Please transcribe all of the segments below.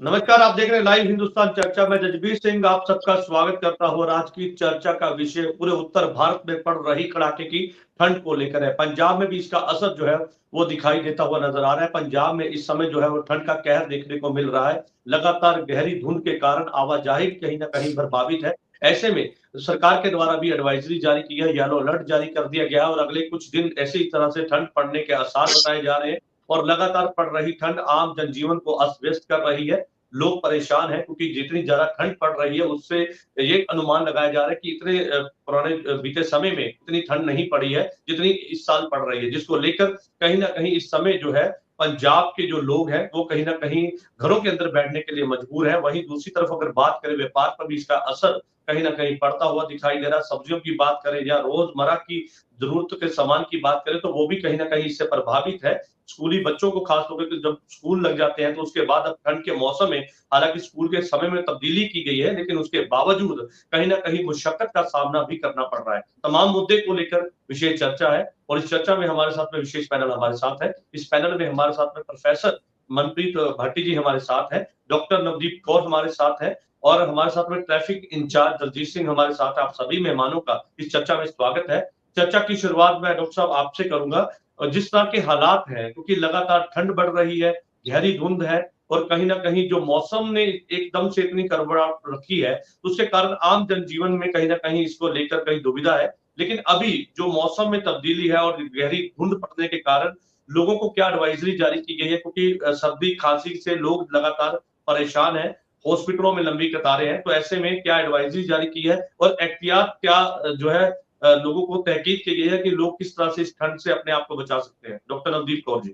नमस्कार, आप देख रहे हैं लाइव हिंदुस्तान चर्चा में जजबीर सिंह आप सबका स्वागत करता हूं। और आज की चर्चा का विषय पूरे उत्तर भारत में पड़ रही कड़ाके की ठंड को लेकर है। पंजाब में भी इसका असर जो है वो दिखाई देता हुआ नजर आ रहा है। पंजाब में इस समय जो है वो ठंड का कहर देखने को मिल रहा है। लगातार गहरी धुंध के कारण आवाजाही कहीं ना कहीं प्रभावित है। ऐसे में सरकार के द्वारा भी एडवाइजरी जारी की है, येलो अलर्ट जारी कर दिया गया है और अगले कुछ दिन ऐसी तरह से ठंड पड़ने के आसार बताए जा रहे हैं। और लगातार पड़ रही ठंड आम जनजीवन को अस्त व्यस्त कर रही है। लोग परेशान हैं क्योंकि जितनी ज्यादा ठंड पड़ रही है उससे ये अनुमान लगाया जा रहा है कि इतने पुराने बीते समय में इतनी ठंड नहीं पड़ी है जितनी इस साल पड़ रही है, जिसको लेकर कहीं ना कहीं इस समय जो है पंजाब के जो लोग हैं वो कहीं ना कहीं घरों के अंदर बैठने के लिए मजबूर है। वहीं दूसरी तरफ अगर बात करें व्यापार पर भी इसका असर कहीं ना कहीं पड़ता हुआ दिखाई दे रहा है। सब्जियों की बात करें या रोजमर्रा की जरूरत के सामान की बात करें तो वो भी कहीं ना कहीं इससे प्रभावित है। स्कूली बच्चों को खास तौर पर जब स्कूल लग जाते हैं तो उसके बाद अब ठंड के मौसम में हालांकि स्कूल के समय में तब्दीली की गई है लेकिन उसके बावजूद कहीं ना कहीं मुशक्कत का सामना भी करना पड़ रहा है। तमाम मुद्दे को लेकर विशेष चर्चा है और इस चर्चा में हमारे साथ में विशेष पैनल हमारे साथ है। इस पैनल में हमारे साथ में प्रोफेसर मनप्रीत भाटी जी हमारे साथ है, डॉक्टर नवदीप कौर हमारे साथ है और हमारे साथ में ट्रैफिक इंचार्ज दलजीत सिंह हमारे साथ है। आप सभी मेहमानों का इस चर्चा में स्वागत है। चर्चा की शुरुआत मैं डॉक्टर साहब आपसे करूंगा। और जिस तरह के हालात हैं क्योंकि लगातार ठंड बढ़ रही है, गहरी धुंध है और कहीं ना कहीं जो मौसम ने एकदम से इतनी गड़बड़ाहट रखी है तो उसके कारण आम जनजीवन में कहीं ना कहीं इसको लेकर कहीं दुविधा है। लेकिन अभी जो मौसम में तब्दीली है और गहरी धुंध पड़ने के कारण लोगों को क्या एडवाइजरी जारी की गई है क्योंकि सर्दी खांसी से लोग लगातार परेशान है, हॉस्पिटलों में लंबी कतारें हैं। तो ऐसे में क्या एडवाइजरी जारी की है और एहतियात क्या जो है लोगों को तहकीद की गई है कि लोग किस तरह से इस ठंड से अपने आप को बचा सकते हैं? डॉक्टर नवदीप कौर जी।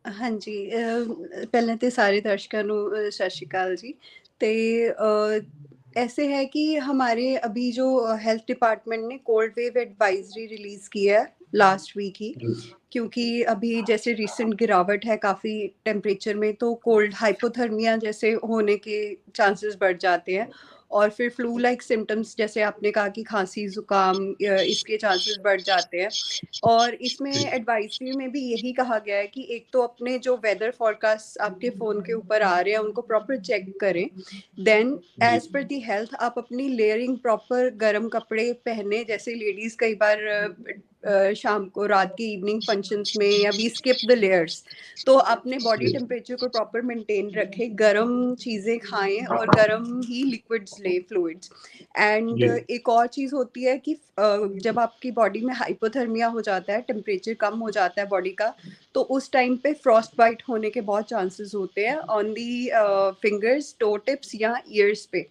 हाँ जी, ਪਹਿਲਾਂ ਤੇ ਸਾਰੇ ਦਰਸ਼ਕਾਂ ਨੂੰ ਸਤਿ ਸ਼੍ਰੀ ਅਕਾਲ ਜੀ। ਤੇ ऐसे है कि हमारे अभी जो हेल्थ डिपार्टमेंट ने कोल्ड वेव एडवाइजरी रिलीज़ की है लास्ट वीक ही, क्योंकि अभी जैसे रिसेंट गिरावट है काफ़ी टेम्परेचर में, तो कोल्ड हाइपोथर्मिया जैसे होने के चांसेस बढ़ जाते हैं। और फिर फ्लू लाइक सिम्टम्स जैसे आपने कहा कि खांसी ज़ुकाम, इसके चांसेस बढ़ जाते हैं। और इसमें एडवाइजरी में भी यही कहा गया है कि एक तो अपने जो वेदर फोरकास्ट आपके फ़ोन के ऊपर आ रहे हैं उनको प्रॉपर चेक करें। Then as per the health आप अपनी लेयरिंग प्रॉपर गर्म कपड़े पहने, जैसे लेडीज़ कई बार शाम को रात के इवनिंग फंक्शंस में या वी स्किप द लेयर्स, तो अपने बॉडी टेम्परेचर को प्रॉपर मेंटेन रखें, गर्म चीज़ें खाएं और गर्म ही लिक्विड्स लें, फ्लूइड्स। एंड एक और चीज़ होती है कि जब आपकी बॉडी में हाइपोथर्मिया हो जाता है, टेम्परेचर कम हो जाता है बॉडी का, तो उस टाइम पे फ्रॉस्ट बाइट होने के बहुत चांसेस होते हैं on the fingers, toe tips या ईयर्स पे।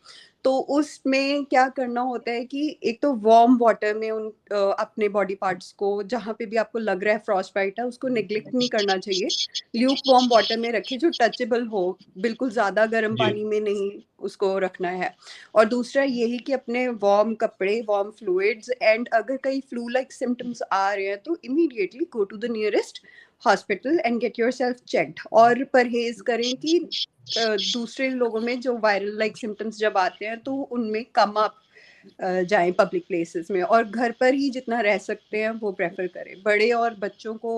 तो उसमें क्या करना होता है कि एक तो वार्म वाटर में अपने बॉडी पार्ट्स को, जहाँ पे भी आपको लग रहा है फ्रॉस्ट बाइट है, उसको नेग्लेक्ट नहीं करना चाहिए। ल्यूक वार्म वाटर में रखें जो टचेबल हो, बिल्कुल ज़्यादा गर्म जी पानी में नहीं उसको रखना है। और दूसरा यही कि अपने वार्म कपड़े, वार्म फ्लूइड्स, एंड अगर कहीं फ्लू लाइक सिम्टम्स आ रहे हैं तो immediately go to the nearest hospital and get yourself checked. और परहेज करें कि दूसरे लोगों में जो वायरल लाइक सिम्टम्स जब आते हैं तो उनमें कम आप जाएं पब्लिक प्लेसेस में, और घर पर ही जितना रह सकते हैं वो प्रेफर करें। बड़े और बच्चों को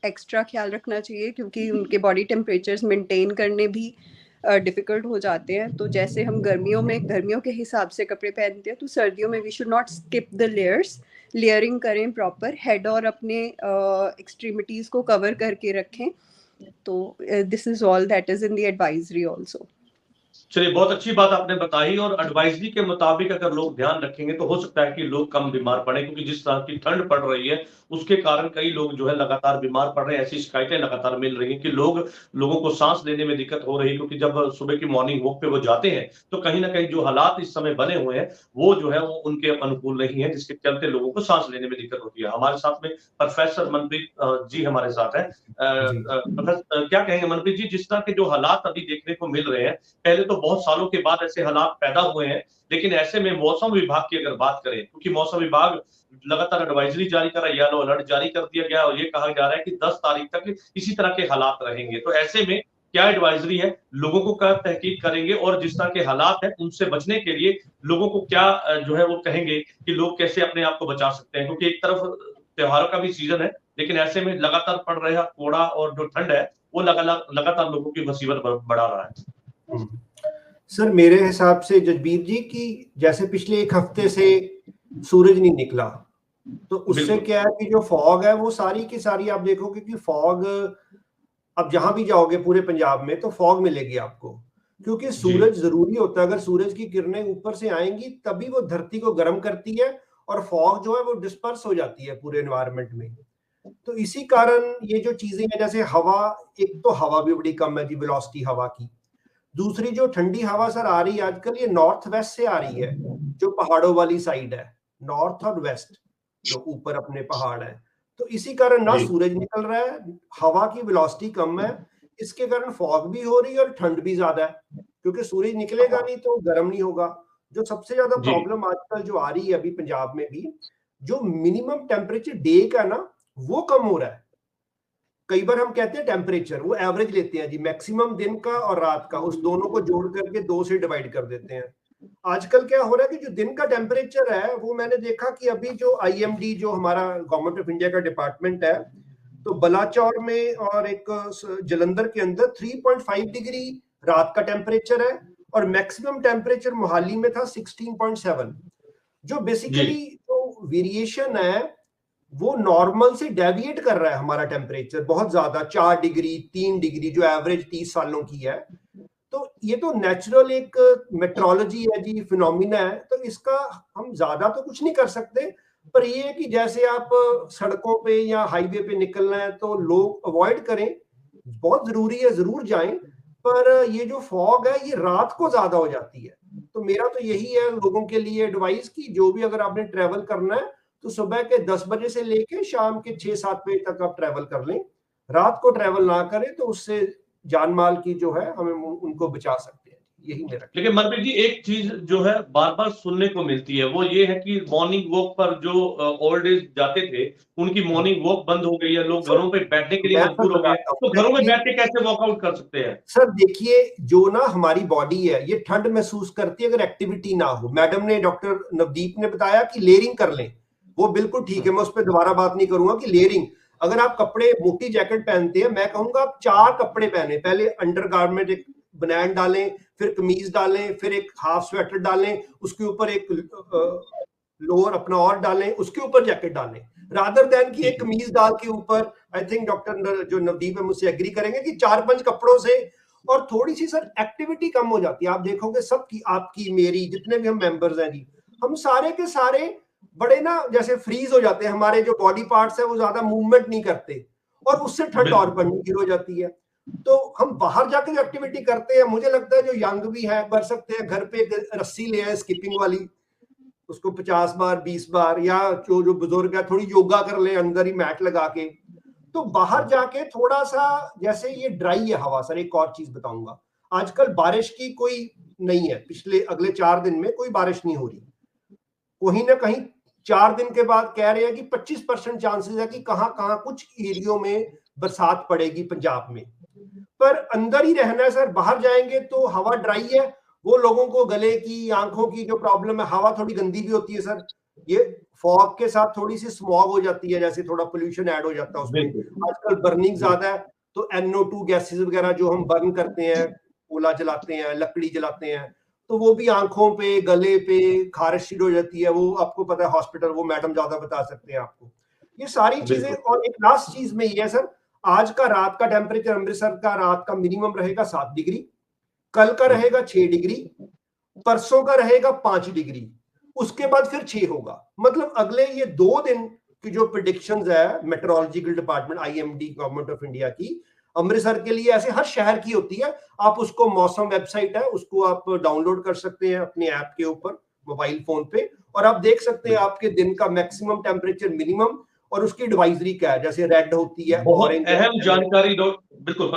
एक्स्ट्रा ख्याल रखना चाहिए क्योंकि उनके बॉडी टेम्परेचर्स मेंटेन करने भी डिफ़िकल्ट हो जाते हैं। तो जैसे हम गर्मियों में गर्मियों के हिसाब से कपड़े पहनते हैं, तो सर्दियों में we should not skip the layers. Layering करें प्रॉपर, हेड और अपने एक्सट्रीमिटीज़ को कवर करके रखें। तो this is all that is in the advisory also. चलिए, बहुत अच्छी बात आपने बताई और एडवाइजरी के मुताबिक अगर लोग ध्यान रखेंगे तो हो सकता है कि लोग कम बीमार पड़े क्योंकि जिस तरह की ठंड पड़ रही है उसके कारण कई लोग जो है लगातार बीमार पड़ रहे हैं। ऐसी शिकायतें लगातार मिल रही हैं कि लोगों को सांस लेने में दिक्कत हो रही है क्योंकि जब सुबह की मॉर्निंग वॉक पे वो जाते हैं तो कहीं ना कहीं जो हालात इस समय बने हुए हैं वो जो है वो उनके अनुकूल नहीं है, जिसके चलते लोगों को सांस लेने में दिक्कत होती है। हमारे साथ में प्रोफेसर मनप्रीत जी हमारे साथ है। जी। प्रोफेसर क्या कहेंगे मनप्रीत जी, जिस तरह के जो हालात अभी देखने को मिल रहे हैं, पहले तो बहुत सालों के बाद ऐसे हालात पैदा हुए हैं, लेकिन ऐसे में मौसम विभाग की अगर बात करें क्योंकि मौसम विभाग लगातार एडवाइजरी जारी कर रहा है, येलो अलर्ट जारी कर दिया गया और ये कहा जा रहा है कि 10 तारीख तक इसी तरह के हालात रहेंगे। तो ऐसे में क्या एडवाइजरी है, लोगों को क्या तहकीक करेंगे और जिस तरह के हालात हैं उनसे बचने के लिए लोगों को क्या जो है वो कहेंगे कि लोग कैसे अपने आप को बचा सकते हैं? क्योंकि एक तरफ त्योहारों का भी सीजन है लेकिन ऐसे में लगातार पड़ रहा कोड़ा और जो ठंड है वो लगातार लोगों की मुसीबत बढ़ा रहा है। सर मेरे हिसाब से जजबीर जी की जैसे पिछले एक हफ्ते से सूरज नहीं निकला, तो उससे क्या है कि जो फॉग है वो सारी की सारी आप देखोगे कि फॉग अब जहां भी जाओगे पूरे पंजाब में तो फॉग मिलेगी आपको, क्योंकि सूरज जरूरी होता है। अगर सूरज की किरणें ऊपर से आएंगी तभी वो धरती को गर्म करती है और फॉग जो है वो डिस्पर्स हो जाती है पूरे एनवायरनमेंट में। तो इसी कारण ये जो चीजें हैं, जैसे हवा, एक तो हवा भी बड़ी कम है जी, वेलोसिटी हवा की। दूसरी जो ठंडी हवा सर आ रही है आजकल, ये नॉर्थ वेस्ट से आ रही है, जो पहाड़ों वाली साइड है, नॉर्थ और वेस्ट जो ऊपर अपने पहाड़ है। तो इसी कारण ना सूरज निकल रहा है, हवा की वेलोसिटी कम है, इसके कारण फॉग भी हो रही है और ठंड भी ज्यादा है, क्योंकि सूरज निकलेगा नहीं तो गर्म नहीं होगा। जो सबसे ज्यादा प्रॉब्लम आजकल जो आ रही है अभी पंजाब में भी, जो मिनिमम टेम्परेचर डे का ना वो कम हो रहा है। कई बार हम कहते हैं टेम्परेचर, वो एवरेज लेते हैं जी, मैक्सिमम दिन का और रात का, उस दोनों को जोड़ करके 2 से डिवाइड कर देते हैं। आजकल क्या हो रहा है कि जो दिन का टेम्परेचर है वो मैंने देखा कि अभी जो आईएमडी जो हमारा गवर्नमेंट ऑफ इंडिया का डिपार्टमेंट है, तो बलाचौर में और एक जलंधर के अंदर 3.5 डिग्री रात का टेम्परेचर है और मैक्सिमम टेम्परेचर मोहाली में था 16.7। जो बेसिकली जो वेरिएशन है वो नॉर्मल से डेविएट कर रहा है हमारा टेम्परेचर बहुत ज्यादा, 4 डिग्री 3 डिग्री जो एवरेज 30 सालों की है। तो ये तो नेचुरल एक मेट्रोलॉजी है जी, फिनोमिना है, तो इसका हम ज्यादा तो कुछ नहीं कर सकते। पर ये है कि जैसे आप सड़कों पे या हाईवे पे निकलना है तो लोग अवॉइड करें, बहुत जरूरी है जरूर जाएं, पर ये जो फॉग है ये रात को ज्यादा हो जाती है। तो मेरा तो यही है लोगों के लिए एडवाइस कि जो भी अगर आपने ट्रेवल करना है तो सुबह के 10 बजे से लेके शाम के 6-7 बजे तक आप ट्रेवल कर लें, रात को ट्रेवल ना करें, तो उससे जान माल की जो है हम उनको बचा सकते हैं। यही मेरा। लेकिन मनप्रीत जी एक चीज जो है बार बार सुनने को मिलती है वो ये है कि मॉर्निंग वॉक पर जो ओल्ड एज जाते थे उनकी मॉर्निंग वॉक बंद हो गई है, लोग घरों पे बैठने के लिए मजबूर हो गए, तो घरों में बैठ के कैसे वॉकआउट कर सकते हैं? सर देखिए, जो ना हमारी बॉडी है ये ठंड महसूस करती है अगर एक्टिविटी ना हो। मैडम ने, डॉक्टर नवदीप ने बताया कि लेयरिंग कर लें, वो बिल्कुल ठीक है, मैं उस पर दोबारा बात नहीं करूंगा कि लेयरिंग, अगर आप कपड़े मोटी जैकेट पहनते हैं, मैं कहूंगा आप 4 कपड़े पहने, पहले अंडरगारमेंट एक बनैन डालें, फिर कमीज डालें, फिर एक हाफ स्वेटर डालें, उसके ऊपर एक लोअर अपना और डालें, उसके ऊपर जैकेट डालें, रादर देन कि एक कमीज डाल के ऊपर। आई थिंक डॉक्टर जो नवदीप है मुझसे एग्री करेंगे कि 4-5 कपड़ों से, और थोड़ी सी सर एक्टिविटी कम हो जाती है। आप देखोगे सबकी, आपकी मेरी, जितने भी हम मेंबर्स हैं जी, हम सारे के सारे बड़े ना जैसे फ्रीज हो जाते हैं, हमारे जो बॉडी पार्ट्स है वो ज्यादा मूवमेंट नहीं करते, और उससे ठंड और बढ़नी हो जाती है। तो हम बाहर जाकर जो एक्टिविटी करते हैं, मुझे लगता है जो यंग भी है कर सकते हैं, घर पे एक रस्सी ले आए स्किपिंग वाली, उसको 50 बार 20 बार, या जो बुजुर्ग है थोड़ी योगा कर ले अंदर ही मैट लगा के। तो बाहर जाके थोड़ा सा, जैसे ये ड्राई है हवा, सर एक और चीज बताऊंगा, आजकल बारिश की कोई नहीं है, पिछले अगले 4 दिन में कोई बारिश नहीं हो रही, कहीं ना कहीं 4 दिन के बाद कह रहे हैं कि 25% चांसेस है कि कहां कहां कुछ एरियो में बरसात पड़ेगी पंजाब में। पर अंदर ही रहना है सर, बाहर जाएंगे तो हवा ड्राई है, वो लोगों को गले की, आंखों की जो प्रॉब्लम है, हवा थोड़ी गंदी भी होती है सर, ये फॉग के साथ थोड़ी सी स्मॉग हो जाती है, जैसे थोड़ा पोल्यूशन ऐड हो जाता है उसमें। आजकल बर्निंग ज्यादा है, तो NO2 गैसेस वगैरह जो हम बर्न करते हैं, कोयला जलाते हैं, लकड़ी जलाते हैं, तो वो भी आंखों पे, गले पे खारिश हो जाती है। वो आपको पता है हॉस्पिटल, वो मैडम ज्यादा बता सकते हैं आपको ये सारी चीजें। और एक लास्ट चीज में ये है सर, आज का रात का टेम्परेचर अमृतसर का रात का मिनिमम रहेगा 7 डिग्री, कल का रहेगा 6 डिग्री, परसों का रहेगा 5 डिग्री, उसके बाद फिर 6 होगा। मतलब अगले ये 2 दिन की जो प्रेडिक्शंस है meteorological department IMD government of India की, अमृतसर के लिए, ऐसे हर शहर की होती है। आप उसको, मौसम वेबसाइट है, उसको आप डाउनलोड कर सकते हैं अपने ऐप के ऊपर मोबाइल फोन पे, और आप देख सकते हैं आपके दिन का मैक्सिमम टेम्परेचर, मिनिमम, और उसकी एडवाइजरी क्या है, जैसे रेड होती है, बहुत अहम जानकारी बिल्कुल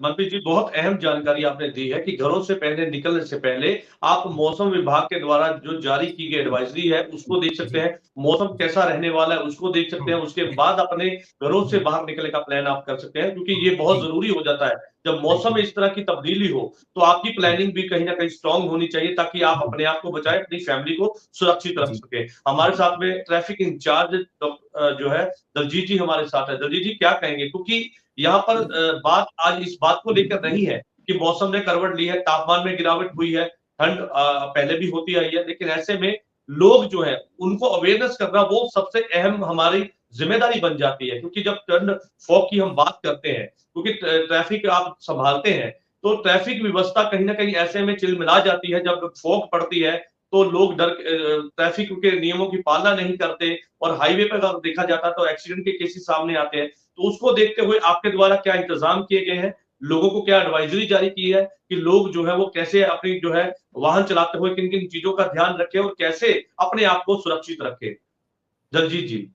मनप्रीत जी, बहुत अहम जानकारी आपने दी है कि घरों से पहले, निकलने से पहले आप मौसम विभाग के द्वारा जो जारी की गई एडवाइजरी है उसको देख सकते हैं, मौसम कैसा रहने वाला है उसको देख सकते हैं, उसके बाद अपने घरों से बाहर निकलने का प्लान आप कर सकते हैं, क्योंकि ये बहुत जरूरी हो जाता है जब मौसम में इस तरह की तब्दीली हो, तो आपकी प्लानिंग भी कहीं ना कहीं स्ट्रांग होनी चाहिए ताकि आप अपने आप को बचाए, अपनी फैमिली को सुरक्षित रख सके। हमारे साथ में ट्रैफिक इंचार्ज जो है दलजीत जी हमारे साथ है। दलजीत जी क्या कहेंगे, क्योंकि यहाँ पर बात आज इस बात को लेकर नहीं है कि मौसम ने करवट ली है, तापमान में गिरावट हुई है, ठंड पहले भी होती आई है, लेकिन ऐसे में लोग जो है उनको अवेयरनेस करना वो सबसे अहम हमारी जिम्मेदारी बन जाती है। क्योंकि जब ठंड फॉग की हम बात करते हैं, क्योंकि ट्रैफिक आप संभालते हैं, तो ट्रैफिक व्यवस्था कहीं ना कहीं ऐसे में चिलमिला जाती है। जब फॉग पड़ती है तो लोग ट्रैफिक के नियमों की पालना नहीं करते, और हाईवे पर अगर देखा जाता तो एक्सीडेंट के केसेस सामने आते हैं। तो उसको देखते हुए आपके द्वारा क्या इंतजाम किए गए हैं, लोगों को क्या एडवाइजरी जारी की है कि लोग जो है वो कैसे अपनी जो है वाहन चलाते हुए किन किन चीजों का ध्यान रखें और कैसे अपने आप को सुरक्षित रखें? जगजीत जी।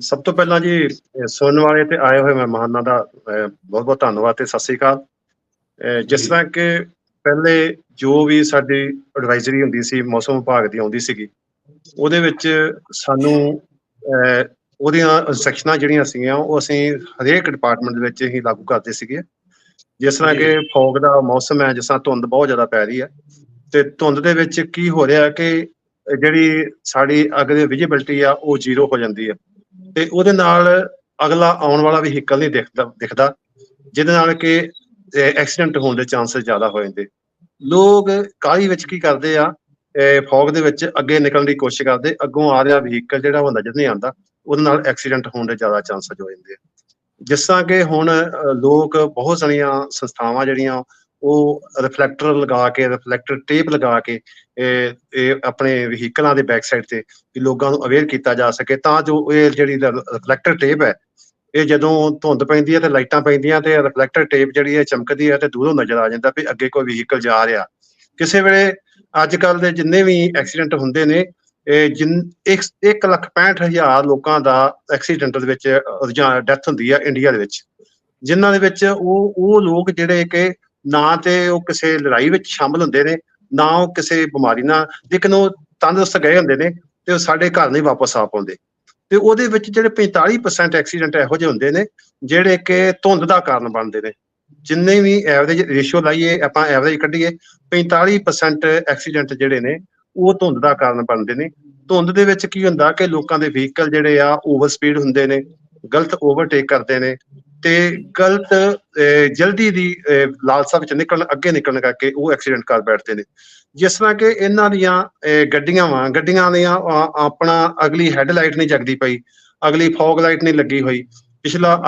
ਸਭ ਤੋਂ ਪਹਿਲਾਂ ਜੀ ਸੁਣਨ ਵਾਲੇ ਤੇ ਆਏ ਹੋਏ ਮਹਿਮਾਨਾਂ ਦਾ ਬਹੁਤ ਬਹੁਤ ਧੰਨਵਾਦ ਤੇ ਸਤਿ ਸ੍ਰੀ ਅਕਾਲ। ਜਿਸ ਤਰ੍ਹਾਂ ਕਿ ਪਹਿਲੇ ਜੋ ਵੀ ਸਾਡੀ ਐਡਵਾਈਜ਼ਰੀ ਹੁੰਦੀ ਸੀ ਮੌਸਮ ਵਿਭਾਗ ਦੀ ਆਉਂਦੀ ਸੀਗੀ, ਉਹਦੇ ਵਿੱਚ ਸਾਨੂੰ ਉਹਦੀਆਂ ਸੈਕਸ਼ਨਾਂ ਜਿਹੜੀਆਂ ਸੀਗੀਆਂ ਉਹ ਅਸੀਂ ਹਰੇਕ ਡਿਪਾਰਟਮੈਂਟ ਦੇ ਵਿੱਚ ਹੀ ਲਾਗੂ ਕਰਦੇ ਸੀਗੇ। ਜਿਸ ਤਰ੍ਹਾਂ ਕਿ ਫੌਗ ਦਾ ਮੌਸਮ ਹੈ, ਜਿਸ ਤਰ੍ਹਾਂ ਧੁੰਦ ਬਹੁਤ ਜ਼ਿਆਦਾ ਪੈ ਰਹੀ ਹੈ, ਤੇ ਧੁੰਦ ਦੇ ਵਿੱਚ ਕੀ ਹੋ ਰਿਹਾ ਕਿ ਜਿਹੜੀ ਸਾਡੀ ਅੱਗੇ ਵਿਜ਼ਿਬਿਲਟੀ ਆ ਉਹ ਜ਼ੀਰੋ ਹੋ ਜਾਂਦੀ ਹੈ, ਤੇ ਉਹਦੇ ਨਾਲ ਅਗਲਾ ਆਉਣ ਵਾਲਾ ਵਹੀਕਲ ਨਹੀਂ ਦਿਖਦਾ, ਜਿਹਦੇ ਨਾਲ ਕਿ ਐਕਸੀਡੈਂਟ ਹੋਣ ਦੇ ਚਾਂਸਸ ਜ਼ਿਆਦਾ ਹੋ ਜਾਂਦੇ। ਲੋਕ ਕਾਹਲੀ ਵਿੱਚ ਕੀ ਕਰਦੇ ਆ, ਫੌਗ ਦੇ ਵਿੱਚ ਅੱਗੇ ਨਿਕਲਣ ਦੀ ਕੋਸ਼ਿਸ਼ ਕਰਦੇ, ਅੱਗੋਂ ਆ ਰਿਹਾ ਵਹੀਕਲ ਜਿਹੜਾ ਉਹ ਨਜ਼ਰ ਨਹੀਂ ਆਉਂਦਾ, ਉਹਦੇ ਨਾਲ ਐਕਸੀਡੈਂਟ ਹੋਣ ਦੇ ਜ਼ਿਆਦਾ ਚਾਂਸਸ ਹੋ ਜਾਂਦੇ ਆ। ਜਿਸ ਤਰ੍ਹਾਂ ਕਿ ਹੁਣ ਲੋਕ ਬਹੁਤ ਸਾਰੀਆਂ ਸੰਸਥਾਵਾਂ ਜਿਹੜੀਆਂ ਉਹ ਰਿਫਲੈਕਟਰ ਲਗਾ ਕੇ, ਰਿਫਲੈਕਟਰ ਟੇਪ ਲਗਾ ਕੇ ਇਹ ਆਪਣੇ ਵਹੀਕਲਾਂ ਦੇ ਬੈਕ ਸਾਈਡ ਤੇ ਲੋਕਾਂ ਨੂੰ ਅਵੇਅਰ ਕੀਤਾ ਜਾ ਸਕੇ, ਤਾਂ ਜੋ ਇਹ ਜਿਹੜੀ ਰਿਫਲੈਕਟਰ ਟੇਪ ਹੈ ਇਹ ਜਦੋਂ ਧੁੰਦ ਪੈਂਦੀ ਹੈ ਤੇ ਲਾਈਟਾਂ ਪੈਂਦੀਆਂ ਤੇ ਰਿਫਲੈਕਟਰ ਟੇਪ ਜਿਹੜੀ ਹੈ ਚਮਕਦੀ ਹੈ ਤੇ ਦੂਰੋਂ ਨਜ਼ਰ ਆ ਜਾਂਦਾ ਵੀ ਅੱਗੇ ਕੋਈ ਵਹੀਕਲ ਜਾ ਰਿਹਾ। ਕਿਸੇ ਵੇਲੇ ਅੱਜ ਕੱਲ ਦੇ ਜਿੰਨੇ ਵੀ ਐਕਸੀਡੈਂਟ ਹੁੰਦੇ ਨੇ, 1,65,000 ਲੋਕਾਂ ਦਾ ਐਕਸੀਡੈਂਟ ਦੇ ਵਿੱਚ ਡੈਥ ਹੁੰਦੀ ਹੈ ਇੰਡੀਆ ਦੇ ਵਿੱਚ, ਜਿਨ੍ਹਾਂ ਦੇ ਵਿੱਚ ਉਹ ਲੋਕ ਜਿਹੜੇ ਕਿ ਨਾ ਤੇ ਉਹ ਕਿਸੇ ਲੜਾਈ ਵਿੱਚ ਸ਼ਾਮਲ ਹੁੰਦੇ ਨੇ, ਨਾ ਉਹ ਕਿਸੇ ਬਿਮਾਰੀ ਨਾਲ, ਲੇਕਿਨ ਉਹ ਤੰਦਰੁਸਤ ਗਏ ਹੁੰਦੇ ਨੇ ਤੇ ਉਹ ਸਾਡੇ ਘਰ ਨਹੀਂ ਵਾਪਸ ਆ ਪਾਉਂਦੇ। ਤੇ ਉਹਦੇ ਵਿੱਚ ਜਿਹੜੇ 45% ਐਕਸੀਡੈਂਟ ਇਹੋ ਜਿਹੇ ਹੁੰਦੇ ਨੇ ਜਿਹੜੇ ਕਿ ਧੁੰਦ ਦਾ ਕਾਰਨ ਬਣਦੇ ਨੇ। ਜਿੰਨੇ ਵੀ ਐਵਰੇਜ ਰੇਸ਼ੀਓ ਲਾਈਏ, ਆਪਾਂ ਐਵਰੇਜ ਕੱਢੀਏ, 45% ਐਕਸੀਡੈਂਟ ਜਿਹੜੇ ਨੇ ਉਹ ਧੁੰਦ ਦਾ ਕਾਰਨ ਬਣਦੇ ਨੇ। ਧੁੰਦ ਦੇ ਵਿੱਚ ਕੀ ਹੁੰਦਾ ਕਿ ਲੋਕਾਂ ਦੇ ਵਹੀਕਲ ਜਿਹੜੇ ਆ ਓਵਰ ਸਪੀਡ ਹੁੰਦੇ ਨੇ, ਗਲਤ ਓਵਰਟੇਕ ਕਰਦੇ ਨੇ, ਤੇ ਗਲਤ ਜਲਦੀ ਦੀ ਲਾਲਸਾ ਵਿੱਚ ਅੱਗੇ ਨਿਕਲਣ ਕਰਕੇ ਉਹ ਐਕਸੀਡੈਂਟ ਕਰ ਬੈਠਦੇ ਨੇ। ਜਿਸ ਤਰ੍ਹਾਂ ਕਿ ਇਹਨਾਂ ਦੀਆਂ ਗੱਡੀਆਂ ਦੀਆਂ ਆਪਣਾ ਅਗਲੀ ਹੈਡਲਾਈਟ ਨਹੀਂ ਜਗਦੀ ਪਈ, ਅਗਲੀ ਫੌਗ ਲਾਈਟ ਨਹੀਂ ਲੱਗੀ ਹੋਈ,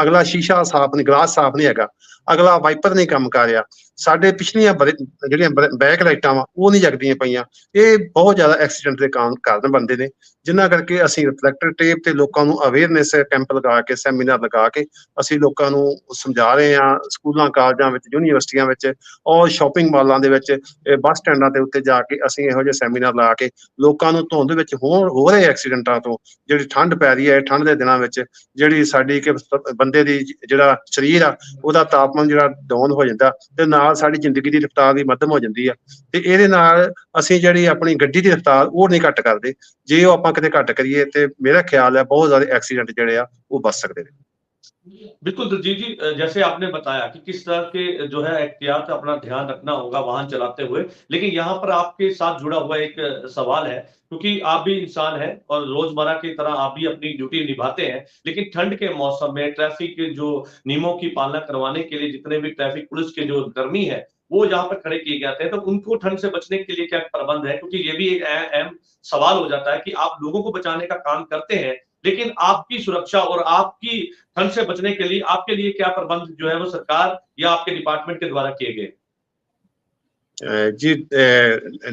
ਅਗਲਾ ਸ਼ੀਸ਼ਾ ਸਾਫ਼ ਨਹੀਂ, ਗਲਾਸ ਸਾਫ਼ ਨਹੀਂ ਹੈਗਾ, ਅਗਲਾ ਵਾਈਪਰ ਨਹੀਂ ਕੰਮ ਕਰ ਰਿਹਾ, ਸਾਡੇ ਪਿਛਲੀਆਂ ਜਿਹੜੀਆਂ ਬੈਕ ਲਾਈਟਾਂ ਵਾ ਉਹ ਨਹੀਂ ਜਗਦੀਆਂ ਪਈਆਂ। ਇਹ ਬਹੁਤ ਜ਼ਿਆਦਾ ਐਕਸੀਡੈਂਟ ਦੇ ਕਾਰਨ ਬਣਦੇ ਨੇ, ਜਿਨ੍ਹਾਂ ਕਰਕੇ ਅਸੀਂ ਰਿਫਲੈਕਟਰ ਟੇਪ ਤੇ ਲੋਕਾਂ ਨੂੰ ਅਵੇਅਰਨੈਸ ਕੈਂਪ ਲਗਾ ਕੇ, ਸੈਮੀਨਾਰ ਲਗਾ ਕੇ ਅਸੀਂ ਲੋਕਾਂ ਨੂੰ ਸਮਝਾ ਰਹੇ ਹਾਂ। ਸਕੂਲਾਂ, ਕਾਲਜਾਂ ਵਿੱਚ, ਯੂਨੀਵਰਸਿਟੀਆਂ ਵਿੱਚ ਔਰ ਸ਼ਾਪਿੰਗ ਮਾਲਾਂ ਦੇ ਵਿੱਚ, ਬੱਸ ਸਟੈਂਡਾਂ ਦੇ ਉੱਤੇ ਜਾ ਕੇ ਅਸੀਂ ਇਹੋ ਜਿਹੇ ਸੈਮੀਨਾਰ ਲਾ ਕੇ ਲੋਕਾਂ ਨੂੰ ਧੁੰਦ ਵਿੱਚ ਹੋ ਰਹੇ ਐਕਸੀਡੈਂਟਾਂ ਤੋਂ, ਜਿਹੜੀ ਠੰਡ ਪੈ ਰਹੀ ਹੈ ਠੰਡ ਦੇ ਦਿਨਾਂ ਵਿੱਚ, ਜਿਹੜੀ ਸਾਡੀ ਕਿ ਬੰਦੇ ਦੀ ਜਿਹੜਾ ਸਰੀਰ ਆ ਉਹਦਾ ਤਾਪਮਾਨ ਜਿਹੜਾ ਡਾਊਨ ਹੋ ਜਾਂਦਾ, ਤੇ ਨਾਲ ਸਾਡੀ ਜ਼ਿੰਦਗੀ ਦੀ ਰਫ਼ਤਾਰ ਵੀ ਮੱਧਮ ਹੋ ਜਾਂਦੀ ਆ। ਤੇ ਇਹਦੇ ਨਾਲ ਅਸੀਂ ਜਿਹੜੀ ਆਪਣੀ ਗੱਡੀ ਦੀ ਰਫ਼ਤਾਰ ਉਹ ਨਹੀਂ ਘੱਟ ਕਰਦੇ। ਜੇ ਉਹ ਆਪਾਂ ਕਿਤੇ ਘੱਟ ਕਰੀਏ ਤੇ मेरा ख्याल है बहुत ज्यादा एक्सीडेंट ਜਿਹੜੇ ਆ ਉਹ बच सकते हैं। बिल्कुल दिलजीत जी, जैसे आपने बताया कि किस तरह के जो है एहतियात अपना ध्यान रखना होगा वाहन चलाते हुए, लेकिन यहाँ पर आपके साथ जुड़ा हुआ एक सवाल है, क्योंकि आप भी इंसान हैं और रोजमर्रा की तरह आप भी अपनी ड्यूटी निभाते हैं, लेकिन ठंड के मौसम में ट्रैफिक के जो नियमों की पालना करवाने के लिए जितने भी ट्रैफिक पुलिस के जो कर्मी है वो यहाँ पर खड़े किए जाते हैं, तो उनको ठंड से बचने के लिए क्या प्रबंध है? क्योंकि ये भी एक अहम सवाल हो जाता है कि आप लोगों को बचाने का काम करते हैं, लेकिन आपकी सुरक्षा और आपकी ठंड से बचने के लिए आपके लिए क्या प्रबंध जो है वो सरकार या आपके डिपार्टमेंट के द्वारा किए गए? ਜੀ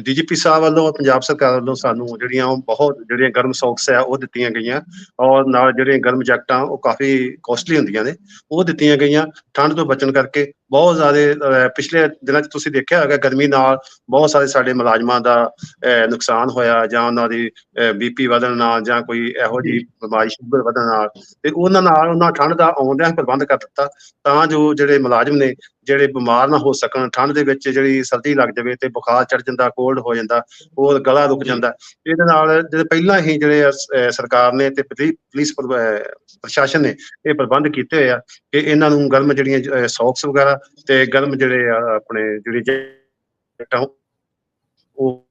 ਡੀਜੀਪੀ ਸਾਹਿਬ ਵੱਲੋਂ, ਪੰਜਾਬ ਸਰਕਾਰ ਵੱਲੋਂ ਸਾਨੂੰ ਜਿਹੜੀਆਂ ਬਹੁਤ ਗਰਮ ਸੌਕਸ ਆ ਉਹ ਦਿੱਤੀਆਂ ਗਈਆਂ, ਔਰ ਨਾਲ ਜਿਹੜੀਆਂ ਗਰਮ ਜੈਕਟਾਂ ਉਹ ਕਾਫੀ ਕੋਸਟਲੀ ਹੁੰਦੀਆਂ ਨੇ ਉਹ ਦਿੱਤੀਆਂ ਗਈਆਂ ਠੰਡ ਤੋਂ ਬਚਣ ਕਰਕੇ। ਬਹੁਤ ਜ਼ਿਆਦਾ ਪਿਛਲੇ ਦਿਨਾਂ 'ਚ ਤੁਸੀਂ ਦੇਖਿਆ ਹੋਵੇਗਾ ਗਰਮੀ ਨਾਲ ਬਹੁਤ ਸਾਰੇ ਸਾਡੇ ਮੁਲਾਜ਼ਮਾਂ ਦਾ ਨੁਕਸਾਨ ਹੋਇਆ, ਜਾਂ ਉਹਨਾਂ ਦੀ BP ਵਧਣ ਨਾਲ, ਜਾਂ ਕੋਈ ਇਹੋ ਜਿਹੀ ਬਿਮਾਰੀ ਸ਼ੂਗਰ ਵਧਣ ਨਾਲ, ਤੇ ਉਹਨਾਂ ਠੰਡ ਦਾ ਆਉਂਦਿਆਂ ਪ੍ਰਬੰਧ ਕਰ ਦਿੱਤਾ ਤਾਂ ਜੋ ਜਿਹੜੇ ਮੁਲਾਜ਼ਮ ਨੇ ਜਿਹੜੇ ਬਿਮਾਰ ਨਾ ਹੋ ਸਕਣ। ਠੰਡ ਦੇ ਵਿੱਚ ਜਿਹੜੀ ਸਰਦੀ ਲੱਗ ਜਾਵੇ ਤੇ ਬੁਖਾਰ ਚੜ ਜਾਂਦਾ, ਕੋਲਡ ਹੋ ਜਾਂਦਾ, ਉਹ ਗਲਾ ਰੁਕ ਜਾਂਦਾ। ਇਹਦੇ ਨਾਲ ਜਿਹੜੇ ਪਹਿਲਾਂ ਹੀ ਜਿਹੜੇ ਸਰਕਾਰ ਨੇ ਤੇ ਪੁਲਿਸ ਪ੍ਰਸ਼ਾਸਨ ਨੇ ਇਹ ਪ੍ਰਬੰਧ ਕੀਤੇ ਹੋਏ ਆ ਕਿ ਇਹਨਾਂ ਨੂੰ ਗਰਮ ਜਿਹੜੀਆਂ ਸੌਕਸ ਵਗੈਰਾ ਤੇ ਗਰਮ ਜਿਹੜੇ ਆਪਣੇ ਜਿਹੜੀ ਜੈਕਟਾਂ ਉਹ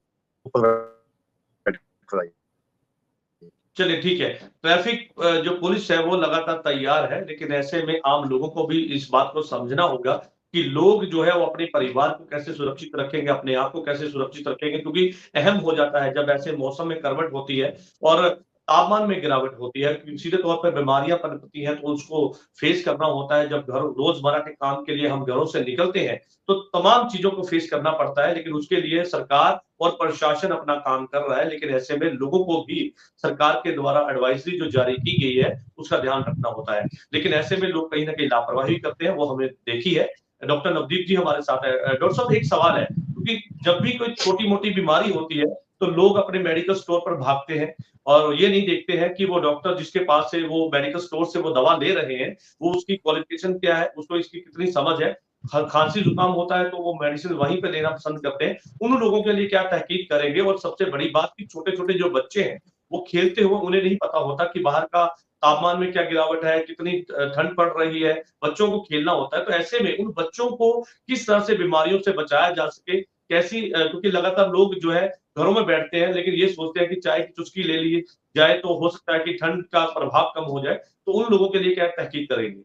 चलिए ठीक है, ट्रैफिक जो पुलिस है वो लगातार तैयार है, लेकिन ऐसे में आम लोगों को भी इस बात को समझना होगा कि लोग जो है वो अपने परिवार को कैसे सुरक्षित रखेंगे, अपने आप को कैसे सुरक्षित रखेंगे, क्योंकि अहम हो जाता है जब ऐसे मौसम में करवट होती है और तापमान में गिरावट होती है, सीधे तौर पर बीमारियां पनपती हैं, तो उसको फेस करना होता है। जब घर रोजमर्रा के काम के लिए हम घरों से निकलते हैं तो तमाम चीजों को फेस करना पड़ता है, लेकिन उसके लिए सरकार और प्रशासन अपना काम कर रहा है। लेकिन ऐसे में लोगों को भी सरकार के द्वारा एडवाइजरी जो जारी की गई है उसका ध्यान रखना होता है, लेकिन ऐसे में लोग कहीं ना कहीं लापरवाही करते हैं, वो हमने देखी है। डॉक्टर नवदीप जी हमारे साथ है। डॉक्टर साहब, एक सवाल है, क्योंकि जब भी कोई छोटी मोटी बीमारी होती है तो लोग अपने मेडिकल स्टोर पर भागते हैं और ये नहीं देखते हैं कि वो डॉक्टर जिसके पास से वो मेडिकल स्टोर से वो दवा ले रहे हैं, वो उसकी क्वालिफिकेशन क्या है, उसको इसकी कितनी समझ है। खांसी जुकाम होता है तो वो मेडिसिन वहीं पे लेना पसंद करते हैं। उन लोगों के लिए क्या तहकीक करेंगे? और सबसे बड़ी बात कि छोटे छोटे जो बच्चे हैं वो खेलते हुए, उन्हें नहीं पता होता कि बाहर का तापमान में क्या गिरावट है, कितनी ठंड पड़ रही है, बच्चों को खेलना होता है। तो ऐसे में उन बच्चों को किस तरह से बीमारियों से बचाया जा सके, कैसी क्योंकि लगातार लोग जो है घरों में बैठते हैं, लेकिन ये सोचते हैं कि चाय की चुस्की ले ली जाए तो हो सकता है कि ठंड का प्रभाव कम हो जाए, तो उन लोगों के लिए क्या तहकीक करेंगे?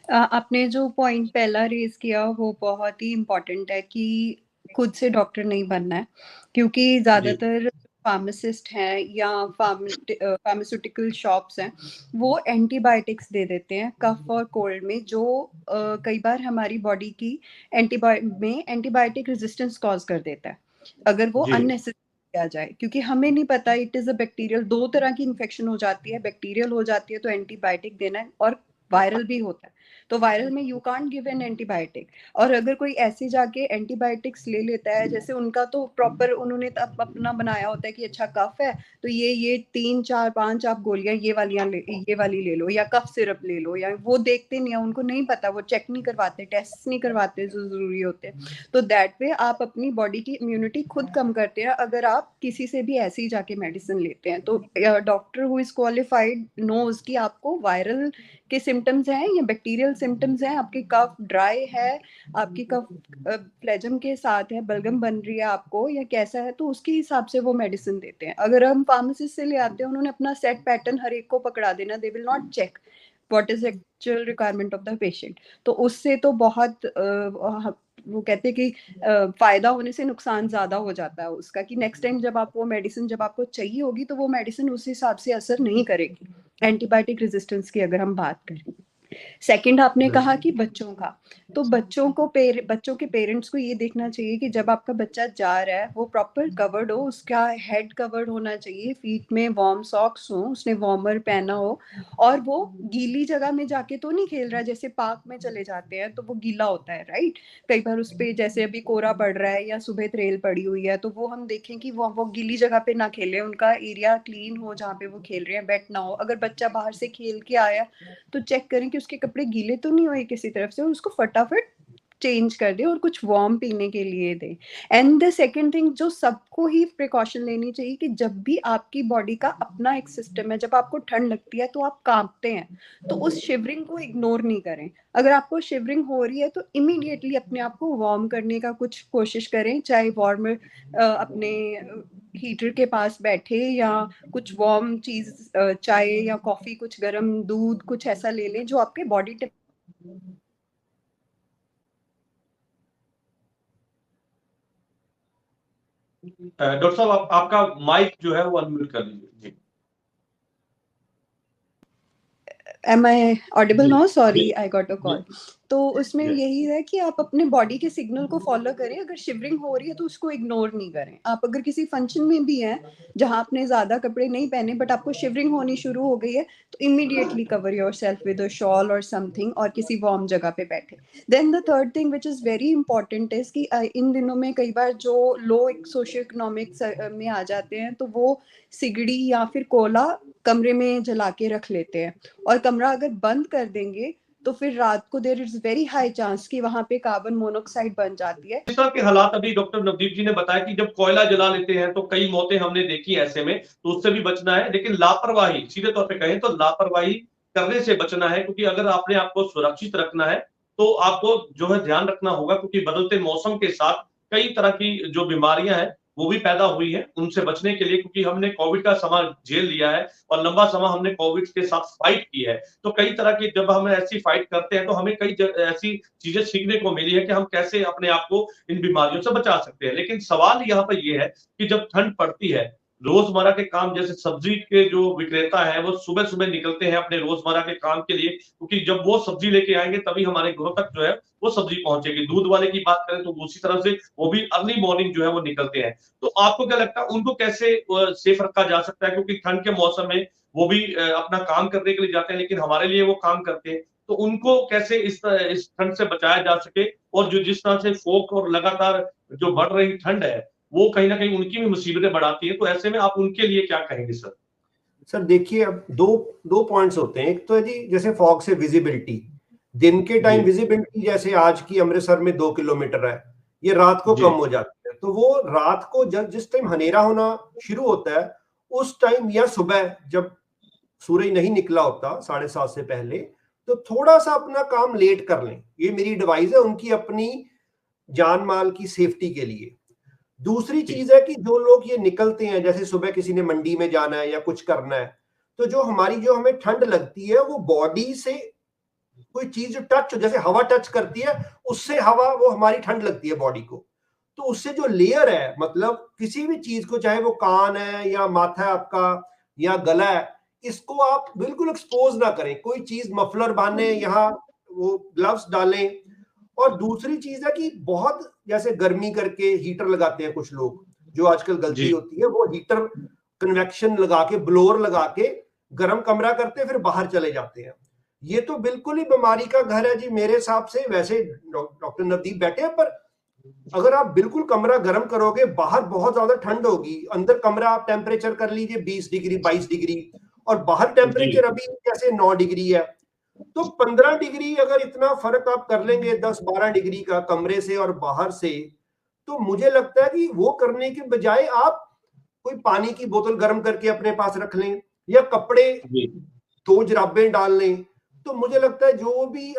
आपने जो पॉइंट पहला रेज किया वो बहुत ही इम्पोर्टेंट है कि खुद से डॉक्टर नहीं बनना है, क्योंकि ज्यादातर फार्मासिस्ट हैं या फार्मास्यूटिकल शॉप्स हैं, वो एंटीबायोटिक्स दे देते हैं कफ और कोल्ड में, जो कई बार हमारी बॉडी की एंटीबायोटिक रेजिस्टेंस कॉज कर देता है अगर वो अननेसेसरी किया जाए, क्योंकि हमें नहीं पता इट इज अ बैक्टीरियल। दो तरह की इन्फेक्शन हो जाती है, बैक्टीरियल हो जाती है तो एंटीबायोटिक देना है, और वायरल भी होता है तो वायरल में you can't give an antibiotic. और अगर कोई ऐसे जाके एंटीबायोटिक्स ले लेता है, जैसे उनका तो प्रॉपर उन्होंने अपना बनाया होता है कि अच्छा कफ है तो ये 3 4 5 आप गोलियां ये वाली ले लो, या कफ सिरप ले लो, या वो देखते नहीं है, उनको नहीं पता, वो चेक नहीं करवाते, टेस्ट नहीं करवाते जो जरूरी होते हैं। तो दैट वे आप अपनी बॉडी की इम्यूनिटी खुद कम करते हैं अगर आप किसी से भी ऐसे ही जाके मेडिसिन लेते हैं। तो doctor who is qualified knows कि आपको वायरल के सिम्टम्स हैं या बैक्टीरियल सिम्टम्स हैं, आपकी कफ ड्राई है, आपकी कफ फ्लेजम के साथ है, बलगम बन रही है आपको, या कैसा है, तो उसके हिसाब से वो मेडिसिन देते हैं। अगर हम फार्मासिस्ट से ले आते हैं, उन्होंने अपना सेट पैटर्न हर एक को पकड़ा देना, they will not check what is actual requirement of the patient. तो उससे तो बहुत वो कहते हैं कि फायदा होने से नुकसान ज्यादा हो जाता है उसका, कि नेक्स्ट टाइम जब आप वो मेडिसिन जब आपको चाहिए होगी तो वो मेडिसिन उस हिसाब से असर नहीं करेगी, एंटीबायोटिक रेजिस्टेंस की अगर हम बात करें। सेकंड आपने कहा कि बच्चों का, तो बच्चों के पेरेंट्स को ये देखना चाहिए कि जब आपका बच्चा जा रहा है वो प्रॉपर कवर्ड हो, उसका हेड कवर्ड होना चाहिए, फीट में वार्म सॉक्स हो, उसने वार्मर पहना हो, और वो गीली जगह में जाके तो नहीं खेल रहा है। जैसे पार्क में चले जाते हैं तो वो गीला होता है, राइट, कई बार उस पे जैसे अभी कोहरा पड़ रहा है या सुबह त्रेल पड़ी हुई है, तो वो हम देखें कि वो गीली जगह पे ना खेले, उनका एरिया क्लीन हो जहाँ पे वो खेल रहे हैं, वेट ना हो। अगर बच्चा बाहर से खेल के आया तो चेक करें कि उसके कपड़े गीले तो नहीं हुए किसी तरफ से, और उसको फटाफट चेंज कर दे और कुछ वार्म पीने के लिए दे। एंड द सेकेंड थिंग जो सबको ही प्रिकॉशन लेनी चाहिए कि जब भी आपकी बॉडी का अपना एक सिस्टम है, जब आपको ठंड लगती है तो आप कांपते हैं, तो उस शिवरिंग को इग्नोर नहीं करें। अगर आपको शिवरिंग हो रही है तो इमीडिएटली अपने आप को वार्म करने का कुछ कोशिश करें, चाहे वार्म अपने हीटर के पास बैठे या कुछ वार्म चीज, चाय या कॉफी, कुछ गर्म दूध, कुछ ऐसा ले लें जो आपके बॉडी डॉक्टर साहब, आपका माइक जो है वो अनम्यूट कर लीजिए। जी, Am I audible now? Sorry, I got a call. तो उसमें यही है कि आप अपने बॉडी के सिग्नल को फॉलो करें। अगर शिवरिंग हो रही है तो उसको इग्नोर नहीं करें। आप अगर किसी फंक्शन में भी हैं जहां आपने ज्यादा कपड़े नहीं पहने बट आपको शिवरिंग होनी शुरू हो गई है, तो immediately cover yourself with a shawl और समथिंग, और किसी वार्म जगह पे बैठे। Then the third thing which is very important is कि इन दिनों में कई बार जो लो सोशियो इकोनॉमिक्स में आ जाते हैं तो वो सिगड़ी या फिर कोला कमरे में जला के रख लेते हैं, और कमरा अगर बंद कर देंगे तो फिर रात को there is very high chance कि वहां पे कार्बन मोनोऑक्साइड बन जाती है। इस तरह के हालात अभी डॉक्टर नवदीप जी ने बताया कि जब कोयला जला लेते हैं तो कई मौतें हमने देखी ऐसे में, तो उससे भी बचना है। लेकिन लापरवाही, सीधे तौर पे कहें तो लापरवाही करने से बचना है, क्योंकि अगर आपने आपको सुरक्षित रखना है तो आपको जो है ध्यान रखना होगा, क्योंकि बदलते मौसम के साथ कई तरह की जो बीमारियां हैं वो भी पैदा हुई है उनसे बचने के लिए, क्योंकि हमने कोविड का समय झेल लिया है और लंबा समय हमने कोविड के साथ फाइट की है। तो कई तरह की जब हम ऐसी फाइट करते हैं तो हमें कई ऐसी चीजें सीखने को मिली है कि हम कैसे अपने आप को इन बीमारियों से बचा सकते हैं। लेकिन सवाल यहाँ पर ये है कि जब ठंड पड़ती है, रोजमर्रा के काम जैसे सब्जी के जो विक्रेता है वो सुबह-सुबह निकलते हैं अपने रोजमर्रा के काम के लिए, क्योंकि जब वो सब्जी लेके आएँगे तभी हमारे घरों तक जो है वो सब्जी पहुँचेगी। दूध वाले की बात करें तो उसी तरह से वो भी अर्ली मॉर्निंग जो है वो निकलते हैं। तो आपको क्या लगता है उनको कैसे सेफ रखा जा सकता है? क्योंकि ठंड के मौसम में वो भी अपना काम करने के लिए जाते हैं, लेकिन हमारे लिए वो काम करते हैं। तो उनको कैसे इस ठंड से बचाया जा सके, और जो जिस तरह से फोक और लगातार जो बढ़ रही ठंड है, वो कहीं न कहीं उनकी भी मुसीबतें बढ़ाती है। तो ऐसे में आप उनके लिए क्या कहेंगे सर? सर देखिए, अब दो पॉइंट्स होते हैं। एक तो है जी जैसे फॉग से विजिबिलिटी, दिन के टाइम जी। विजिबिलिटी जैसे आज की अमृतसर में 2 किलोमीटर है, ये रात को जी। कम हो जाती है। तो वो रात को जब जिस टाइम हनेरा होना शुरू होता है उस टाइम, या सुबह जब सूरज नहीं निकला होता 7:30 से पहले, तो थोड़ा सा अपना काम लेट कर लें। ये मेरी एडवाइस है उनकी अपनी जान माल की सेफ्टी के लिए। दूसरी चीज है कि जो लोग ये निकलते हैं, जैसे सुबह किसी ने मंडी में जाना है या कुछ करना है, तो जो हमें ठंड लगती है वो बॉडी से कोई चीज जो टच, जैसे हवा टच करती है उससे हवा वो हमारी ठंड लगती है बॉडी को। तो उससे जो लेयर है, मतलब किसी भी चीज को, चाहे वो कान है या माथा है आपका या गला है, इसको आप बिल्कुल एक्सपोज ना करें। कोई चीज मफलर बांधे, यहाँ वो ग्लव्स डालें। और दूसरी चीज है कि बहुत जैसे गर्मी करके हीटर लगाते हैं कुछ लोग, जो आजकल गलती जी। होती है, वो हीटर कन्वेक्शन लगा के, ब्लोअर लगा के गर्म कमरा करते हैं, फिर बाहर चले जाते हैं। ये तो बिल्कुल ही बीमारी का घर है जी मेरे हिसाब से। वैसे डॉक्टर नवदीप बैठे हैं, पर अगर आप बिल्कुल कमरा गर्म करोगे, बाहर बहुत ज्यादा ठंड होगी, अंदर कमरा आप टेम्परेचर कर लीजिए 20 डिग्री 22 डिग्री, और बाहर टेम्परेचर अभी जैसे 9 डिग्री है, तो 15 डिग्री अगर इतना फर्क आप कर लेंगे 10-12 डिग्री का कमरे से और बाहर से, तो मुझे लगता है कि वो करने के बजाय आप कोई पानी की बोतल गर्म करके अपने पास रख लें, या कपड़े जी। 2 जुराबें डाल लें। तो मुझे लगता है जो भी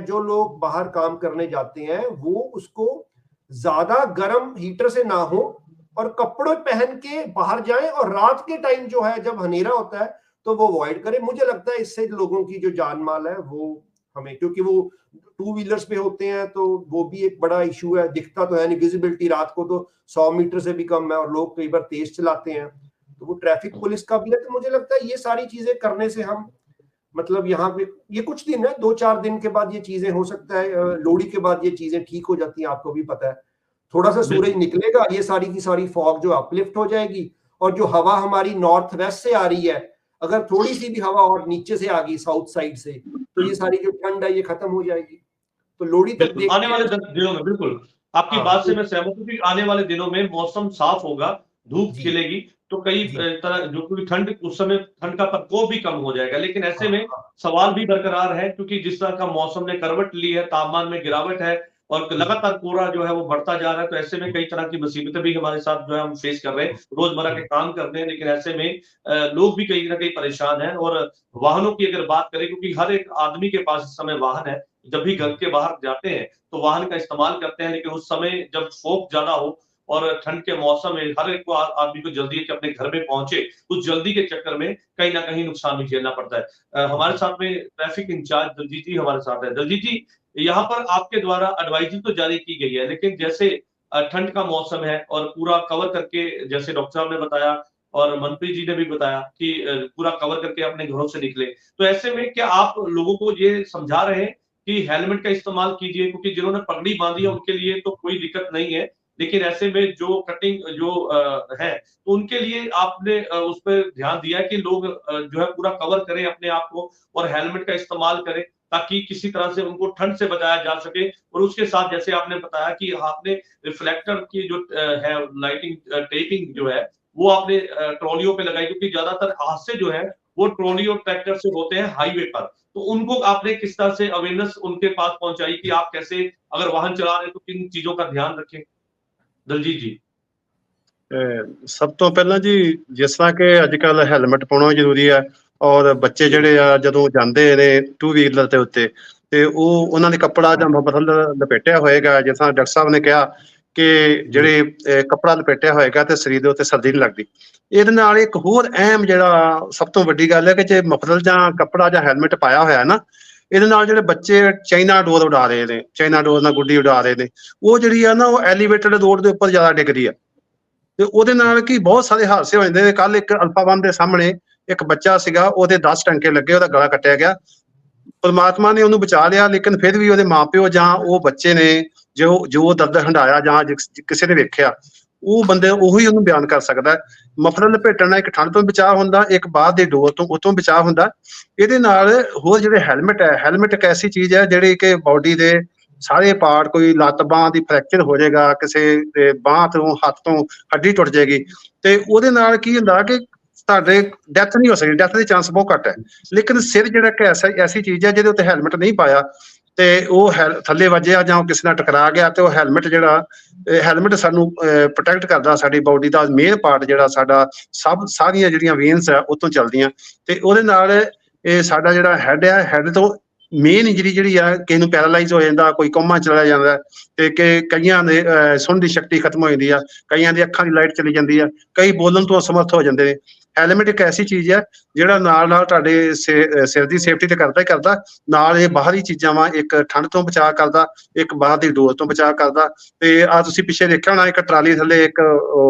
जो लोग बाहर काम करने जाते हैं, वो उसको ज्यादा गर्म हीटर से ना हो और कपड़े पहन के बाहर जाएं, और रात के टाइम जो है जब हनेरा होता है तो वो अवॉइड करें। मुझे लगता है इससे लोगों की जो जान माल है वो हमें, क्योंकि वो 2 व्हीलर्स पे होते हैं तो वो भी एक बड़ा इशू है। दिखता तो है नहीं, विजिबिलिटी रात को तो 100 मीटर से भी कम है, और लोग कई बार तेज चलाते हैं, तो वो ट्रैफिक पुलिस का भी है। तो मुझे लगता है ये सारी चीजें करने से हम, मतलब यहाँ पे ये कुछ दिन है, 2-4 दिन के बाद ये चीजें हो सकता है, लोहड़ी के बाद ये चीजें ठीक हो जाती हैं, आपको भी पता है। थोड़ा सा सूरज निकलेगा, ये सारी की सारी फॉग जो अपलिफ्ट हो जाएगी, और जो हवा हमारी नॉर्थ वेस्ट से आ रही है, अगर थोड़ी सी भी हवा और नीचे से आ गई साउथ साइड से, तो ये सारी जो ठंड है ये खत्म हो जाएगी। तो लोहड़ी तक बिल्कुल आने वाले दिनों में, बिल्कुल आपकी हाँ, बात से मैं सहमत हूँ कि आने वाले दिनों में मौसम साफ होगा, धूप जी, खिलेगी, तो कई जी, तरह जो कोई ठंड, उस समय ठंड का प्रकोप भी कम हो जाएगा। लेकिन ऐसे हाँ, में हाँ, सवाल भी बरकरार है, क्योंकि जिस तरह का मौसम ने करवट ली है, तापमान में गिरावट है और लगातार कोहरा जो है वो बढ़ता जा रहा है। तो ऐसे में कई तरह की मुसीबतें भी हमारे साथ जो है हम फेस कर रहे हैं, रोजमर्रा के काम करते हैं, लेकिन ऐसे में लोग भी कहीं ना कहीं परेशान हैं। और वाहनों की अगर बात करें, क्योंकि हर एक आदमी के पास इस समय वाहन है, जब भी घर के बाहर जाते हैं तो वाहन का इस्तेमाल करते हैं, लेकिन उस समय जब फोक ज्यादा हो और ठंड के मौसम में हर एक को आदमी को जल्दी है कि अपने घर में पहुंचे, उस जल्दी के चक्कर में कहीं ना कहीं नुकसान भी झेलना पड़ता है। हमारे साथ में ट्रैफिक इंचार्ज दलजीत जी हमारे साथ है। दलजीत जी, यहाँ पर आपके द्वारा एडवाइजरी तो जारी की गई है, लेकिन जैसे ठंड का मौसम है और पूरा कवर करके, जैसे डॉक्टर साहब ने बताया और मंत्री जी ने भी बताया कि पूरा कवर करके अपने घरों से निकले, तो ऐसे में क्या आप लोगों को ये समझा रहे हैं कि हेलमेट का इस्तेमाल कीजिए? क्योंकि जिन्होंने पगड़ी बांधी है उनके लिए तो कोई दिक्कत नहीं है, लेकिन ऐसे में जो कटिंग जो है, तो उनके लिए आपने उस पर ध्यान दिया है कि लोग जो है पूरा कवर करें अपने आप को और हेलमेट का इस्तेमाल करें, ताकि किसी तरह से उनको ठंड से बचाया जा सके। और उसके साथ जैसे आपने बताया कि आपने रिफ्लेक्टर की जो है लाइटिंग टेपिंग जो है वो आपने ट्रॉलियों पे लगाई, क्योंकि ज्यादातर हादसे जो है वो ट्रॉली और ट्रैक्टर से होते हैं हाईवे पर। तो उनको आपने किस तरह से अवेयरनेस उनके पास पहुंचाई कि आप कैसे अगर वाहन चला रहे हैं तो किन चीजों का ध्यान रखें? दलजीत जी। ਸਭ ਤੋਂ ਪਹਿਲਾਂ ਜੀ, ਜਿਸ ਤਰ੍ਹਾਂ ਕਿ ਅੱਜ ਕੱਲ ਹੈਲਮਟ ਪਾਉਣਾ ਜ਼ਰੂਰੀ ਹੈ, ਔਰ ਬੱਚੇ ਜਿਹੜੇ ਆ ਜਦੋਂ ਜਾਂਦੇ ਨੇ 2 ਵੀਲਰ ਦੇ ਉੱਤੇ, ਤੇ ਉਹ ਉਹਨਾਂ ਨੇ ਕੱਪੜਾ ਜਾਂ ਮਫਲਰ ਲਪੇਟਿਆ ਹੋਏਗਾ, ਜਿਸ ਤਰ੍ਹਾਂ ਡਾਕਟਰ ਸਾਹਿਬ ਨੇ ਕਿਹਾ ਕਿ ਜਿਹੜੇ ਕੱਪੜਾ ਲਪੇਟਿਆ ਹੋਏਗਾ ਤੇ ਸਰੀਰ ਦੇ ਉੱਤੇ ਸਰਦੀ ਨਹੀਂ ਲੱਗਦੀ। ਇਹਦੇ ਨਾਲ ਇੱਕ ਹੋਰ ਅਹਿਮ ਜਿਹੜਾ ਸਭ ਤੋਂ ਵੱਡੀ ਗੱਲ ਹੈ ਕਿ ਜੇ ਮਫਲਰ ਜਾਂ ਕੱਪੜਾ ਜਾਂ ਹੈਲਮਟ ਪਾਇਆ ਹੋਇਆ ਨਾ, ਇਹਦੇ ਨਾਲ ਜਿਹੜੇ ਬੱਚੇ ਚਾਈਨਾ ਡੋਰ ਉਡਾ ਰਹੇ ਨੇ, ਚਾਈਨਾ ਡੋਰ ਨਾਲ ਗੁੱਡੀ ਉਡਾ ਰਹੇ ਨੇ, ਉਹ ਜਿਹੜੀ ਆ ਨਾ ਉਹ ਐਲੀਵੇਟਡ ਰੋਡ ਦੇ ਉੱਪਰ ਜ਼ਿਆਦਾ ਡਿੱਗਦੀ ਆ ਤੇ ਉਹਦੇ ਨਾਲ ਕੀ ਬਹੁਤ ਸਾਰੇ ਹਾਦਸੇ ਹੋ ਜਾਂਦੇ ਨੇ। ਕੱਲ ਇੱਕ ਅਲਫਾਵਨ ਦੇ ਸਾਹਮਣੇ ਇੱਕ ਬੱਚਾ ਸੀਗਾ, ਉਹਦੇ 10 ਟੰਕੇ ਲੱਗੇ, ਉਹਦਾ ਗਲਾ ਕੱਟਿਆ ਗਿਆ। ਪਰਮਾਤਮਾ ਨੇ ਉਹਨੂੰ ਬਚਾ ਲਿਆ, ਲੇਕਿਨ ਫਿਰ ਵੀ ਉਹਦੇ ਮਾਪਿਓ ਜਾਂ ਉਹ ਬੱਚੇ ਨੇ ਜੋ ਦਰਦ ਹੰਡਾਇਆ ਜਾਂ ਕਿਸੇ ਨੇ ਵੇਖਿਆ, ਉਹ ਬੰਦੇ ਉਹੀ ਉਹਨੂੰ ਬਿਆਨ ਕਰ ਸਕਦਾ। ਮਫਲਰ ਲਪੇਟਣ ਨਾਲ ਇੱਕ ਠੰਡ ਤੋਂ ਬਚਾਅ ਹੁੰਦਾ, ਇੱਕ ਬਾਅਦ ਦੇ ਡੋਰ ਤੋਂ ਉਤੋਂ ਬਚਾਅ ਹੁੰਦਾ। ਇਹਦੇ ਨਾਲ ਹੋਰ ਜਿਹੜੇ ਹੈਲਮਟ ਹੈ, ਹੈਲਮਟ ਇੱਕ ਐਸੀ ਚੀਜ਼ ਹੈ ਜਿਹੜੀ ਕਿ ਬਾਡੀ ਦੇ ਸਾਰੇ ਪਾਰਟ, ਕੋਈ ਲੱਤ ਬਾਂਹ ਦੀ ਫ੍ਰੈਕਚਰ ਹੋ ਜਾਏਗਾ, ਕਿਸੇ ਦੇ ਬਾਂਹ ਤੋਂ ਹੱਥ ਤੋਂ ਹੱਡੀ ਟੁੱਟ ਜਾਏਗੀ ਤੇ ਉਹਦੇ ਨਾਲ ਕੀ ਹੁੰਦਾ ਕਿ ਤੁਹਾਡੇ ਡੈਥ ਨਹੀਂ ਹੋ ਸਕਦੀ, ਡੈਥ ਦੇ ਚਾਂਸ ਬਹੁਤ ਘੱਟ ਹੈ। ਲੇਕਿਨ ਸਿਰ ਜਿਹੜਾ ਕਿ ਐਸੀ ਚੀਜ਼ ਹੈ ਜਿਹਦੇ ਉੱਤੇ ਹੈਲਮਟ ਨਹੀਂ ਪਾਇਆ ਤੇ ਉਹ ਥੱਲੇ ਵੱਜਿਆ ਜਾਂ ਕਿਸੇ ਨਾਲ ਟਕਰਾ ਗਿਆ ਤੇ ਉਹ ਹੈਲਮਟ ਸਾਨੂੰ ਪ੍ਰੋਟੈਕਟ ਕਰਦਾ, ਸਾਡੀ ਬਾਡੀ ਦਾ ਮੇਨ ਪਾਰਟ ਜਿਹੜਾ ਸਾਡਾ ਸਾਰੀਆਂ ਜਿਹੜੀਆਂ ਵੇਨਸ ਆ ਉਤੋਂ ਚੱਲਦੀਆਂ ਤੇ ਉਹਦੇ ਨਾਲ ਇਹ ਸਾਡਾ ਜਿਹੜਾ ਹੈਡ ਆ, ਹੈਡ ਤੋਂ ਮੇਨ ਇੰਜਰੀ ਜਿਹੜੀ ਆ, ਕਿਸੇ ਨੂੰ ਪੈਰਾਲਾਈਜ਼ ਹੋ ਜਾਂਦਾ, ਕੋਈ ਕੋਮਾ ਚਲਾ ਜਾਂਦਾ ਤੇ ਕਈਆਂ ਦੇ ਸੁਣਨ ਦੀ ਸ਼ਕਤੀ ਖਤਮ ਹੋ ਜਾਂਦੀ ਆ, ਕਈਆਂ ਦੀ ਅੱਖਾਂ ਦੀ ਲਾਈਟ ਚਲੀ ਜਾਂਦੀ ਆ, ਕਈ ਬੋਲਣ ਤੋਂ ਅਸਮਰਥ ਹੋ ਜਾਂਦੇ ਨੇ। ਹੈਲਮਟ ਇੱਕ ਐਸੀ ਚੀਜ਼ ਹੈ ਜਿਹੜਾ ਨਾਲ ਤੁਹਾਡੇ ਸਿਰ ਦੀ ਸੇਫਟੀ ਤੇ ਕਰਦਾ ਹੀ ਕਰਦਾ, ਨਾਲ ਇਹ ਬਾਹਰੀ ਚੀਜ਼ਾਂ ਵਾ, ਇੱਕ ਠੰਡ ਤੋਂ ਬਚਾਅ ਕਰਦਾ, ਇੱਕ ਬਾਹਰ ਦੀ ਡੋਰ ਤੋਂ ਬਚਾਅ ਕਰਦਾ। ਤੇ ਆ ਤੁਸੀਂ ਪਿੱਛੇ ਦੇਖਿਆ ਹੋਣਾ, ਇੱਕ ਟਰਾਲੀ ਥੱਲੇ ਇੱਕ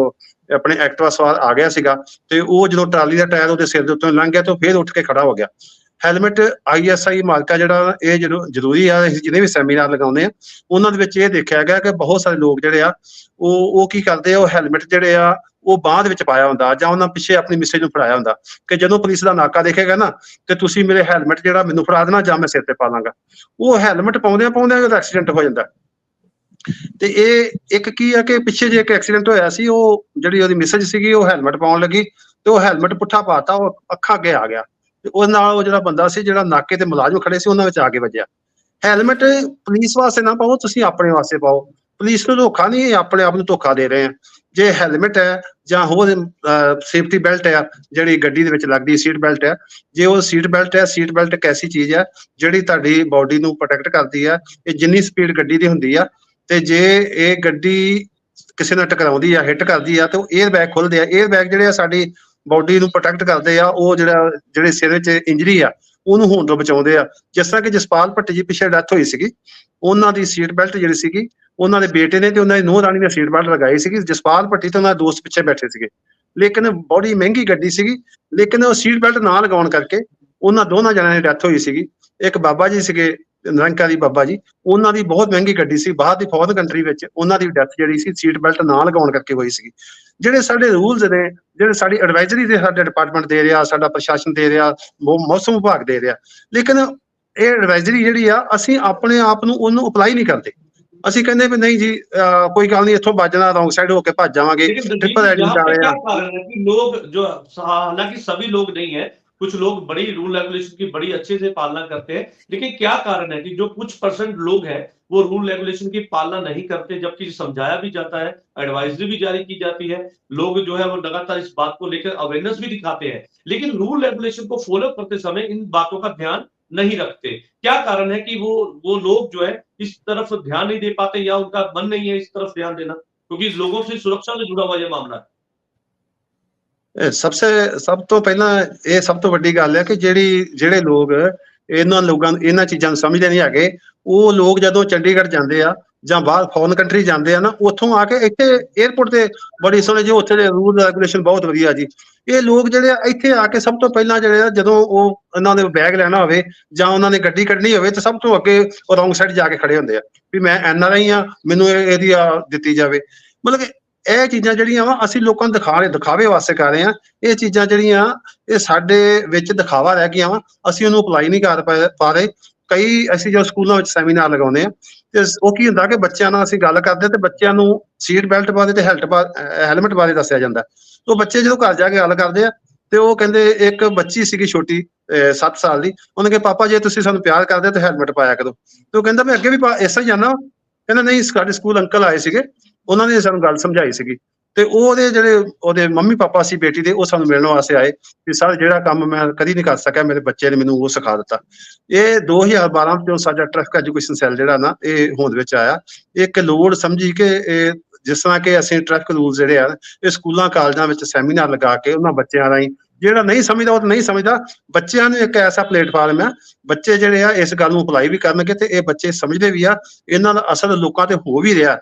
ਆਪਣੇ ਐਕਟਿਵਾ ਸਵਾਰ ਆ ਗਿਆ ਸੀਗਾ ਤੇ ਉਹ ਜਦੋਂ ਟਰਾਲੀ ਦਾ ਟਾਇਰ ਉਹਦੇ ਸਿਰ ਦੇ ਉੱਤੋਂ ਲੰਘ ਗਿਆ ਤੇ ਫਿਰ ਉੱਠ ਕੇ ਖੜਾ ਹੋ ਗਿਆ। ਹੈਲਮਟ ISI ਮਾਰਕਾ ਜਿਹੜਾ ਇਹ ਜ਼ਰੂਰੀ ਆ, ਅਸੀਂ ਜਿਹਨੇ ਵੀ ਸੈਮੀਨਾਰ ਲਗਾਉਂਦੇ ਆ ਉਹਨਾਂ ਦੇ ਵਿੱਚ ਇਹ ਦੇਖਿਆ ਗਿਆ ਕਿ ਬਹੁਤ ਸਾਰੇ ਲੋਕ ਜਿਹੜੇ ਆ ਉਹ ਕੀ ਕਰਦੇ ਆ, ਉਹ ਹੈਲਮਟ ਜਿਹੜੇ ਆ ਉਹ ਬਾਂਹ ਦੇ ਵਿੱਚ ਪਾਇਆ ਹੁੰਦਾ ਜਾਂ ਉਹਨਾਂ ਪਿੱਛੇ ਆਪਣੀ ਮਿਸੇਜ ਨੂੰ ਫੜਾਇਆ ਹੁੰਦਾ ਕਿ ਜਦੋਂ ਪੁਲਿਸ ਦਾ ਨਾਕਾ ਦੇਖੇਗਾ ਨਾ ਤੇ ਤੁਸੀਂ ਮੇਰੇ ਹੈਲਮਟ ਜਿਹੜਾ ਮੈਨੂੰ ਫੜਾ ਦੇਣਾ ਜਾਂ ਮੈਂ ਸਿਰ ਤੇ ਪਾ ਲਾਂਗਾ। ਉਹ ਹੈਲਮਟ ਪਾਉਂਦਿਆਂ ਉਹਦਾ ਐਕਸੀਡੈਂਟ ਹੋ ਜਾਂਦਾ। ਤੇ ਇਹ ਇੱਕ ਕੀ ਆ ਕਿ ਪਿੱਛੇ ਜੇ ਇੱਕ ਐਕਸੀਡੈਂਟ ਹੋਇਆ ਸੀ, ਉਹ ਜਿਹੜੀ ਉਹਦੀ ਮਿਸੇਜ ਸੀਗੀ ਉਹ ਹੈਲਮਟ ਪਾਉਣ ਲੱਗੀ ਤੇ ਉਹ ਹੈਲਮਟ ਪੁੱਠਾ ਪਾਤਾ, ਉਹ ਅੱਖਾਂ ਅੱਗੇ ਆ ਗਿਆ ਤੇ ਉਹਦੇ ਨਾਲ ਉਹ ਜਿਹੜਾ ਬੰਦਾ ਸੀ, ਜਿਹੜਾ ਨਾਕੇ ਤੇ ਮੁਲਾਜ਼ਮ ਖੜੇ ਸੀ, ਉਹਨਾਂ ਵਿੱਚ ਆ ਕੇ ਵੱਜਿਆ। ਹੈਲਮਟ ਪੁਲਿਸ ਵਾਸਤੇ ਨਾ ਪਾਓ, ਤੁਸੀਂ ਆਪਣੇ ਵਾਸਤੇ ਪਾਓ। ਪੁਲਿਸ ਨੂੰ ਧੋਖਾ ਨਹੀਂ, ਆਪਣੇ ਆਪ ਨੂੰ ਧੋਖਾ ਦੇ ਰਹੇ ਆ। ਜੇ ਹੈਲਮਟ ਹੈ ਜਾਂ ਹੋਰ ਸੇਫਟੀ ਬੈਲਟ ਹੈ ਜਿਹੜੀ ਗੱਡੀ ਦੇ ਵਿੱਚ ਲੱਗਦੀ ਸੀਟ ਬੈਲਟ ਹੈ, ਜੇ ਉਹ ਸੀਟ ਬੈਲਟ ਹੈ, ਸੀਟ ਬੈਲਟ ਇੱਕ ਐਸੀ ਚੀਜ਼ ਹੈ ਜਿਹੜੀ ਤੁਹਾਡੀ ਬਾਡੀ ਨੂੰ ਪ੍ਰੋਟੈਕਟ ਕਰਦੀ ਹੈ। ਇਹ ਜਿੰਨੀ ਸਪੀਡ ਗੱਡੀ ਦੀ ਹੁੰਦੀ ਆ ਤੇ ਜੇ ਇਹ ਗੱਡੀ ਕਿਸੇ ਨਾਲ ਟਕਰਾਉਂਦੀ ਆ, ਹਿੱਟ ਕਰਦੀ ਆ ਤੇ ਉਹ 에ਅਰ ਬੈਗ ਖੁੱਲਦੇ ਆ। 에ਅਰ ਬੈਗ ਜਿਹੜੇ ਆ ਸਾਡੀ ਬਾਡੀ ਨੂੰ ਪ੍ਰੋਟੈਕਟ ਕਰਦੇ ਆ, ਉਹ ਜਿਹੜੇ ਸਿਰ ਵਿੱਚ ਇੰਜਰੀ ਆ ਉਹਨੂੰ ਹੋਣ ਤੋਂ ਬਚਾਉਂਦੇ ਆ। ਜਿਸ ਤਰ੍ਹਾਂ ਕਿ ਜਸਪਾਲ ਭੱਟੀ ਜੀ ਪਿੱਛੇ ਡੈਥ ਹੋਈ ਸੀਗੀ, ਉਹਨਾਂ ਦੀ ਸੀਟ ਬੈਲਟ ਜਿਹੜੀ ਸੀਗੀ ਉਹਨਾਂ ਦੇ ਬੇਟੇ ਨੇ ਤੇ ਉਹਨਾਂ ਦੀ ਨੂੰਹ ਰਾਣੀ ਨੇ ਸੀਟ ਬੈਲਟ ਲਗਾਈ ਸੀਗੀ। ਜਸਪਾਲ ਭੱਟੀ ਤੇ ਉਹਨਾਂ ਦੇ ਦੋਸਤ ਪਿੱਛੇ ਬੈਠੇ ਸੀਗੇ, ਲੇਕਿਨ ਬੜੀ ਮਹਿੰਗੀ ਗੱਡੀ ਸੀਗੀ, ਲੇਕਿਨ ਉਹ ਸੀਟ ਬੈਲਟ ਨਾ ਲਗਾਉਣ ਕਰਕੇ ਉਹਨਾਂ ਦੋਨਾਂ ਜਣਿਆਂ ਦੀ ਡੈਥ ਹੋਈ ਸੀਗੀ। ਇੱਕ ਬਾਬਾ ਜੀ ਸੀਗੇ ਨਿਰੰਕਾਰੀ ਬਾਬਾ ਜੀ, ਉਹਨਾਂ ਦੀ ਬਹੁਤ ਮਹਿੰਗੀ ਗੱਡੀ ਸੀ, ਬਾਹਰ ਦੀ ਫੋਰਨ ਕੰਟਰੀ ਵਿੱਚ ਉਹਨਾਂ ਦੀ ਡੈਥ ਜਿਹੜੀ ਸੀ ਸੀਟ ਬੈਲਟ ਨਾ ਲਗਾਉਣ ਕਰਕੇ ਹੋਈ ਸੀਗੀ। ਜਿਹੜੇ ਸਾਡੇ ਰੂਲਸ ਨੇ, ਜਿਹੜੇ ਸਾਡੀ ਐਡਵਾਈਜ਼ਰੀ ਦੇ ਸਾਡੇ ਡਿਪਾਰਟਮੈਂਟ ਦੇ ਰਿਹਾ, ਸਾਡਾ ਪ੍ਰਸ਼ਾਸਨ ਦੇ ਰਿਹਾ, ਮੌਸਮ ਵਿਭਾਗ ਦੇ ਰਿਹਾ, ਲੇਕਿਨ ਇਹ ਐਡਵਾਈਜ਼ਰੀ ਜਿਹੜੀ ਆ ਅਸੀਂ ਆਪਣੇ ਆਪ ਨੂੰ ਉਹਨੂੰ ਅਪਲਾਈ ਨਹੀਂ ਕਰਦੇ। ਅਸੀਂ ਕਹਿੰਦੇ ਵੀ ਨਹੀਂ ਜੀ ਕੋਈ ਗੱਲ ਨਹੀਂ, ਇੱਥੋਂ ਵੱਜਣਾ ਰੌਂਗ ਸਾਈਡ ਹੋ ਕੇ ਭੱਜ ਜਾਵਾਂਗੇ, ट्रिपल राइडिंग जा रहे हैं। लोग जो हालांकि सभी लोग नहीं है, कुछ लोग बड़ी रूल रेगुलेशन की बड़ी अच्छे से पालना करते हैं, लेकिन क्या कारण है कि जो कुछ % लोग हैं वो रूल रेगुलेशन की पालना नहीं करते, जबकि समझाया भी जाता है, एडवाइजरी भी जारी की जाती है, लोग जो है वो लगातार इस बात को लेकर अवेयरनेस भी दिखाते हैं, लेकिन रूल रेगुलेशन को फॉलो करते समय इन बातों का ध्यान नहीं रखते। क्या कारण है कि वो लोग जो है इस तरफ ध्यान नहीं दे पाते या उनका मन नहीं है इस तरफ ध्यान देना, क्योंकि लोगों से सुरक्षा से जुड़ा हुआ ये मामला है। ਸਭ ਤੋਂ ਪਹਿਲਾਂ ਇਹ ਸਭ ਤੋਂ ਵੱਡੀ ਗੱਲ ਹੈ ਕਿ ਜਿਹੜੇ ਲੋਕ ਇਹਨਾਂ ਚੀਜ਼ਾਂ ਨੂੰ ਸਮਝਦੇ ਨਹੀਂ ਹੈਗੇ, ਉਹ ਲੋਕ ਜਦੋਂ ਚੰਡੀਗੜ੍ਹ ਜਾਂਦੇ ਆ ਜਾਂ ਬਾਹਰ ਫੋਰਨ ਕੰਟਰੀ ਜਾਂਦੇ ਆ ਨਾ, ਉੱਥੋਂ ਆ ਕੇ ਇੱਥੇ 에ਅਰਪੋਰਟ ਤੇ ਬੜੀ ਸੋਹਣੇ ਜੀ ਉੱਥੇ ਦੇ ਰੂਲ ਰੈਗੂਲੇਸ਼ਨ ਬਹੁਤ ਵਧੀਆ ਜੀ। ਇਹ ਲੋਕ ਜਿਹੜੇ ਆ ਇੱਥੇ ਆ ਕੇ ਸਭ ਤੋਂ ਪਹਿਲਾਂ ਜਿਹੜੇ ਆ ਜਦੋਂ ਉਹ ਇਹਨਾਂ ਦੇ ਬੈਗ ਲੈਣਾ ਹੋਵੇ ਜਾਂ ਉਹਨਾਂ ਨੇ ਗੱਡੀ ਕੱਢਣੀ ਹੋਵੇ ਤੇ ਸਭ ਤੋਂ ਅੱਗੇ ਉਹ ਰੌਂਗ ਸਾਈਡ ਜਾ ਕੇ ਖੜੇ ਹੁੰਦੇ ਆ ਵੀ ਮੈਂ NRI ਆ, ਮੈਨੂੰ ਇਹਦੀ ਦਿੱਤੀ ਜਾਵੇ। ਮਤਲਬ ਕਿ ਇਹ ਚੀਜ਼ਾਂ ਜਿਹੜੀਆਂ ਵਾ ਅਸੀਂ ਲੋਕਾਂ ਨੂੰ ਦਿਖਾਵੇ ਵਾਸਤੇ ਕਰ ਰਹੇ ਆ। ਇਹ ਚੀਜ਼ਾਂ ਜਿਹੜੀਆਂ ਇਹ ਸਾਡੇ ਵਿੱਚ ਦਿਖਾਵਾ ਰਹਿ ਗਈਆਂ ਵਾ, ਅਸੀਂ ਉਹਨੂੰ ਅਪਲਾਈ ਨਹੀਂ ਕਰ ਪਾ ਰਹੇ। ਕਈ ਅਸੀਂ ਜੋ ਸਕੂਲਾਂ ਵਿੱਚ ਸੈਮੀਨਾਰ ਲਗਾਉਂਦੇ ਆ ਤੇ ਉਹ ਕੀ ਹੁੰਦਾ ਕਿ ਬੱਚਿਆਂ ਨਾਲ ਅਸੀਂ ਗੱਲ ਕਰਦੇ ਤੇ ਬੱਚਿਆਂ ਨੂੰ ਸੀਟ ਬੈਲਟ ਬਾਰੇ ਤੇ ਹੈਲਮਟ ਬਾਰੇ ਦੱਸਿਆ ਜਾਂਦਾ। ਉਹ ਬੱਚੇ ਜਦੋਂ ਘਰ ਜਾ ਕੇ ਗੱਲ ਕਰਦੇ ਆ ਤੇ ਉਹ ਕਹਿੰਦੇ, ਇੱਕ ਬੱਚੀ ਸੀਗੀ ਛੋਟੀ 7 ਸਾਲ ਦੀ, ਉਹਨੇ ਕਿਹਾ ਪਾਪਾ ਜੇ ਤੁਸੀਂ ਸਾਨੂੰ ਪਿਆਰ ਕਰਦੇ ਤੇ ਹੈਲਮਟ ਪਾਇਆ ਕਰੋ। ਤੇ ਉਹ ਕਹਿੰਦਾ ਮੈਂ ਅੱਗੇ ਵੀ ਇਸ ਤਰ੍ਹਾਂ ਜਾਣਾ। ਕਹਿੰਦਾ ਨਹੀਂ, ਸਾਡੇ ਸਕੂਲ ਅੰਕਲ ਆਏ ਸੀਗੇ, ਉਹਨਾਂ ਨੇ ਸਾਨੂੰ ਗੱਲ ਸਮਝਾਈ ਸੀਗੀ ਤੇ ਉਹਦੇ ਮੰਮੀ ਪਾਪਾ ਸੀ ਬੇਟੀ ਦੇ, ਉਹ ਸਾਨੂੰ ਮਿਲਣ ਵਾਸਤੇ ਆਏ ਕਿ ਸਰ ਜਿਹੜਾ ਕੰਮ ਮੈਂ ਕਦੀ ਨਹੀਂ ਕਰ ਸਕਿਆ ਮੇਰੇ ਬੱਚੇ ਨੇ ਮੈਨੂੰ ਉਹ ਸਿਖਾ ਦਿੱਤਾ। ਇਹ 2012 ਤੋਂ ਸਾਡਾ ਟ੍ਰੈਫਿਕ ਐਜੂਕੇਸ਼ਨ ਸੈੱਲ ਜਿਹੜਾ ਨਾ ਇਹ ਹੋਂਦ ਵਿੱਚ ਆਇਆ। ਇੱਕ ਲੋੜ ਸਮਝੀ ਕਿ ਜਿਸ ਤਰ੍ਹਾਂ ਕਿ ਅਸੀਂ ਟ੍ਰੈਫਿਕ ਰੂਲ ਜਿਹੜੇ ਆ ਇਹ ਸਕੂਲਾਂ ਕਾਲਜਾਂ ਵਿੱਚ ਸੈਮੀਨਾਰ ਲਗਾ ਕੇ ਉਹਨਾਂ ਬੱਚਿਆਂ ਰਾਹੀਂ, ਜਿਹੜਾ ਨਹੀਂ ਸਮਝਦਾ ਉਹ ਤਾਂ ਨਹੀਂ ਸਮਝਦਾ, ਬੱਚਿਆਂ ਨੂੰ ਇੱਕ ਐਸਾ ਪਲੇਟਫਾਰਮ ਆ, ਬੱਚੇ ਜਿਹੜੇ ਆ ਇਸ ਗੱਲ ਨੂੰ ਅਪਲਾਈ ਵੀ ਕਰਨਗੇ ਤੇ ਇਹ ਬੱਚੇ ਸਮਝਦੇ ਵੀ ਆ, ਇਹਨਾਂ ਦਾ ਅਸਰ ਲੋਕਾਂ ਤੇ ਹੋ ਵੀ ਰਿਹਾ।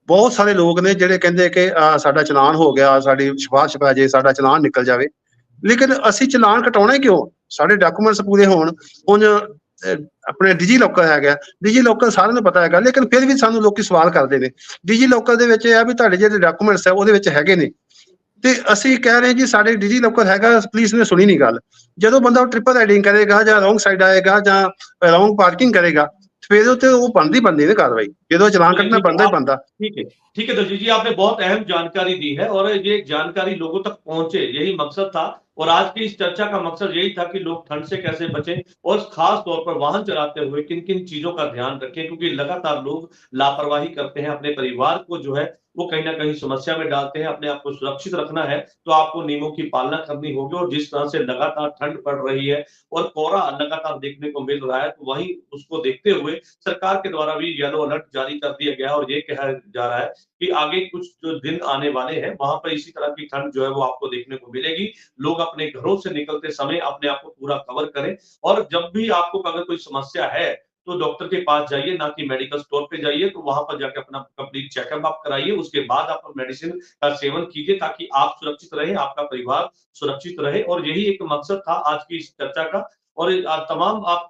ਬਹੁਤ ਸਾਰੇ ਲੋਕ ਨੇ ਜਿਹੜੇ ਕਹਿੰਦੇ ਕਿ ਸਾਡਾ ਚਲਾਨ ਹੋ ਗਿਆ, ਸਾਡੀ ਸਿਫਾਰਿਸ਼ ਪੈ ਜੇ, ਸਾਡਾ ਚਲਾਨ ਨਿਕਲ ਜਾਵੇ, ਲੇਕਿਨ ਅਸੀਂ ਚਲਾਨ ਕਟਾਉਣਾ ਕਿਉਂ? ਸਾਡੇ ਡਾਕੂਮੈਂਟਸ ਪੂਰੇ ਹੋਣ। ਹੁਣ ਆਪਣੇ ਡਿਜੀ ਲੋਕਰ ਹੈਗਾ, ਡਿਜੀ ਲੋਕਰ ਸਾਰਿਆਂ ਨੂੰ ਪਤਾ ਹੈਗਾ, ਲੇਕਿਨ ਫਿਰ ਵੀ ਸਾਨੂੰ ਲੋਕੀ ਸਵਾਲ ਕਰਦੇ ਨੇ। ਡਿਜੀ ਲੋਕਰ ਦੇ ਵਿੱਚ ਇਹ ਆ ਵੀ ਤੁਹਾਡੇ ਜਿਹੜੇ ਡਾਕੂਮੈਂਟਸ ਹੈ ਉਹਦੇ ਵਿੱਚ ਹੈਗੇ ਨੇ, ਤੇ ਅਸੀਂ ਕਹਿ ਰਹੇ ਜੀ ਸਾਡੇ ਡਿਜੀ ਲੋਕਰ ਹੈਗਾ, ਪੁਲਿਸ ਨੇ ਸੁਣੀ ਨਹੀਂ ਗੱਲ। ਜਦੋਂ ਬੰਦਾ ਟ੍ਰਿਪਲ ਰਾਈਡਿੰਗ ਕਰੇਗਾ ਜਾਂ ਰੋਂਗ ਸਾਈਡ ਆਏਗਾ ਜਾਂ ਰੋਂਗ ਪਾਰਕਿੰਗ ਕਰੇਗਾ, फिर तो वो बनती नहीं कार्रवाई, जो चलान कटना बनता ही बनता। ठीक है दर्जी जी, आपने बहुत अहम जानकारी दी है और ये जानकारी लोगों तक पहुंचे, यही मकसद था। और आज की इस चर्चा का मकसद यही था कि लोग ठंड से कैसे बचें और खास तौर पर वाहन चलाते हुए किन किन चीजों का ध्यान रखें, क्योंकि लगातार लोग लापरवाही करते हैं, अपने परिवार को जो है वो कहीं ना कहीं समस्या में डालते हैं। अपने आप को सुरक्षित रखना है तो आपको नियमों की पालना करनी होगी। और जिस तरह से लगातार ठंड पड़ रही है और कोहरा लगातार देखने को मिल रहा है, तो वहीं उसको देखते हुए सरकार के द्वारा भी येलो अलर्ट जारी कर दिया गया है और ये कहा जा रहा है कि आगे कुछ जो दिन आने वाले हैं वहां पर इसी तरह की ठंड जो है वो आपको देखने को मिलेगी। लोग अपने घरों से निकलते समय अपने आप को पूरा कवर करें और जब भी आपको अगर कोई समस्या है तो डॉक्टर के पास जाइए, ना कि मेडिकल स्टोर पे जाइए। तो वहां पर जाकर अपना कंप्लीट चेकअप आप कराइए, उसके बाद आप मेडिसिन का सेवन कीजिए ताकि आप सुरक्षित रहे, आपका परिवार सुरक्षित रहे। और यही एक मकसद था आज की इस चर्चा का। और तमाम आप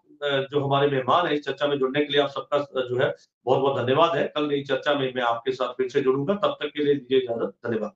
जो हमारे मेहमान है इस चर्चा में जुड़ने के लिए आप सबका जो है बहुत बहुत धन्यवाद है। कल नई चर्चा में मैं आपके साथ फिर से जुड़ूंगा, तब तक के लिए दीजिए इजाजत, धन्यवाद।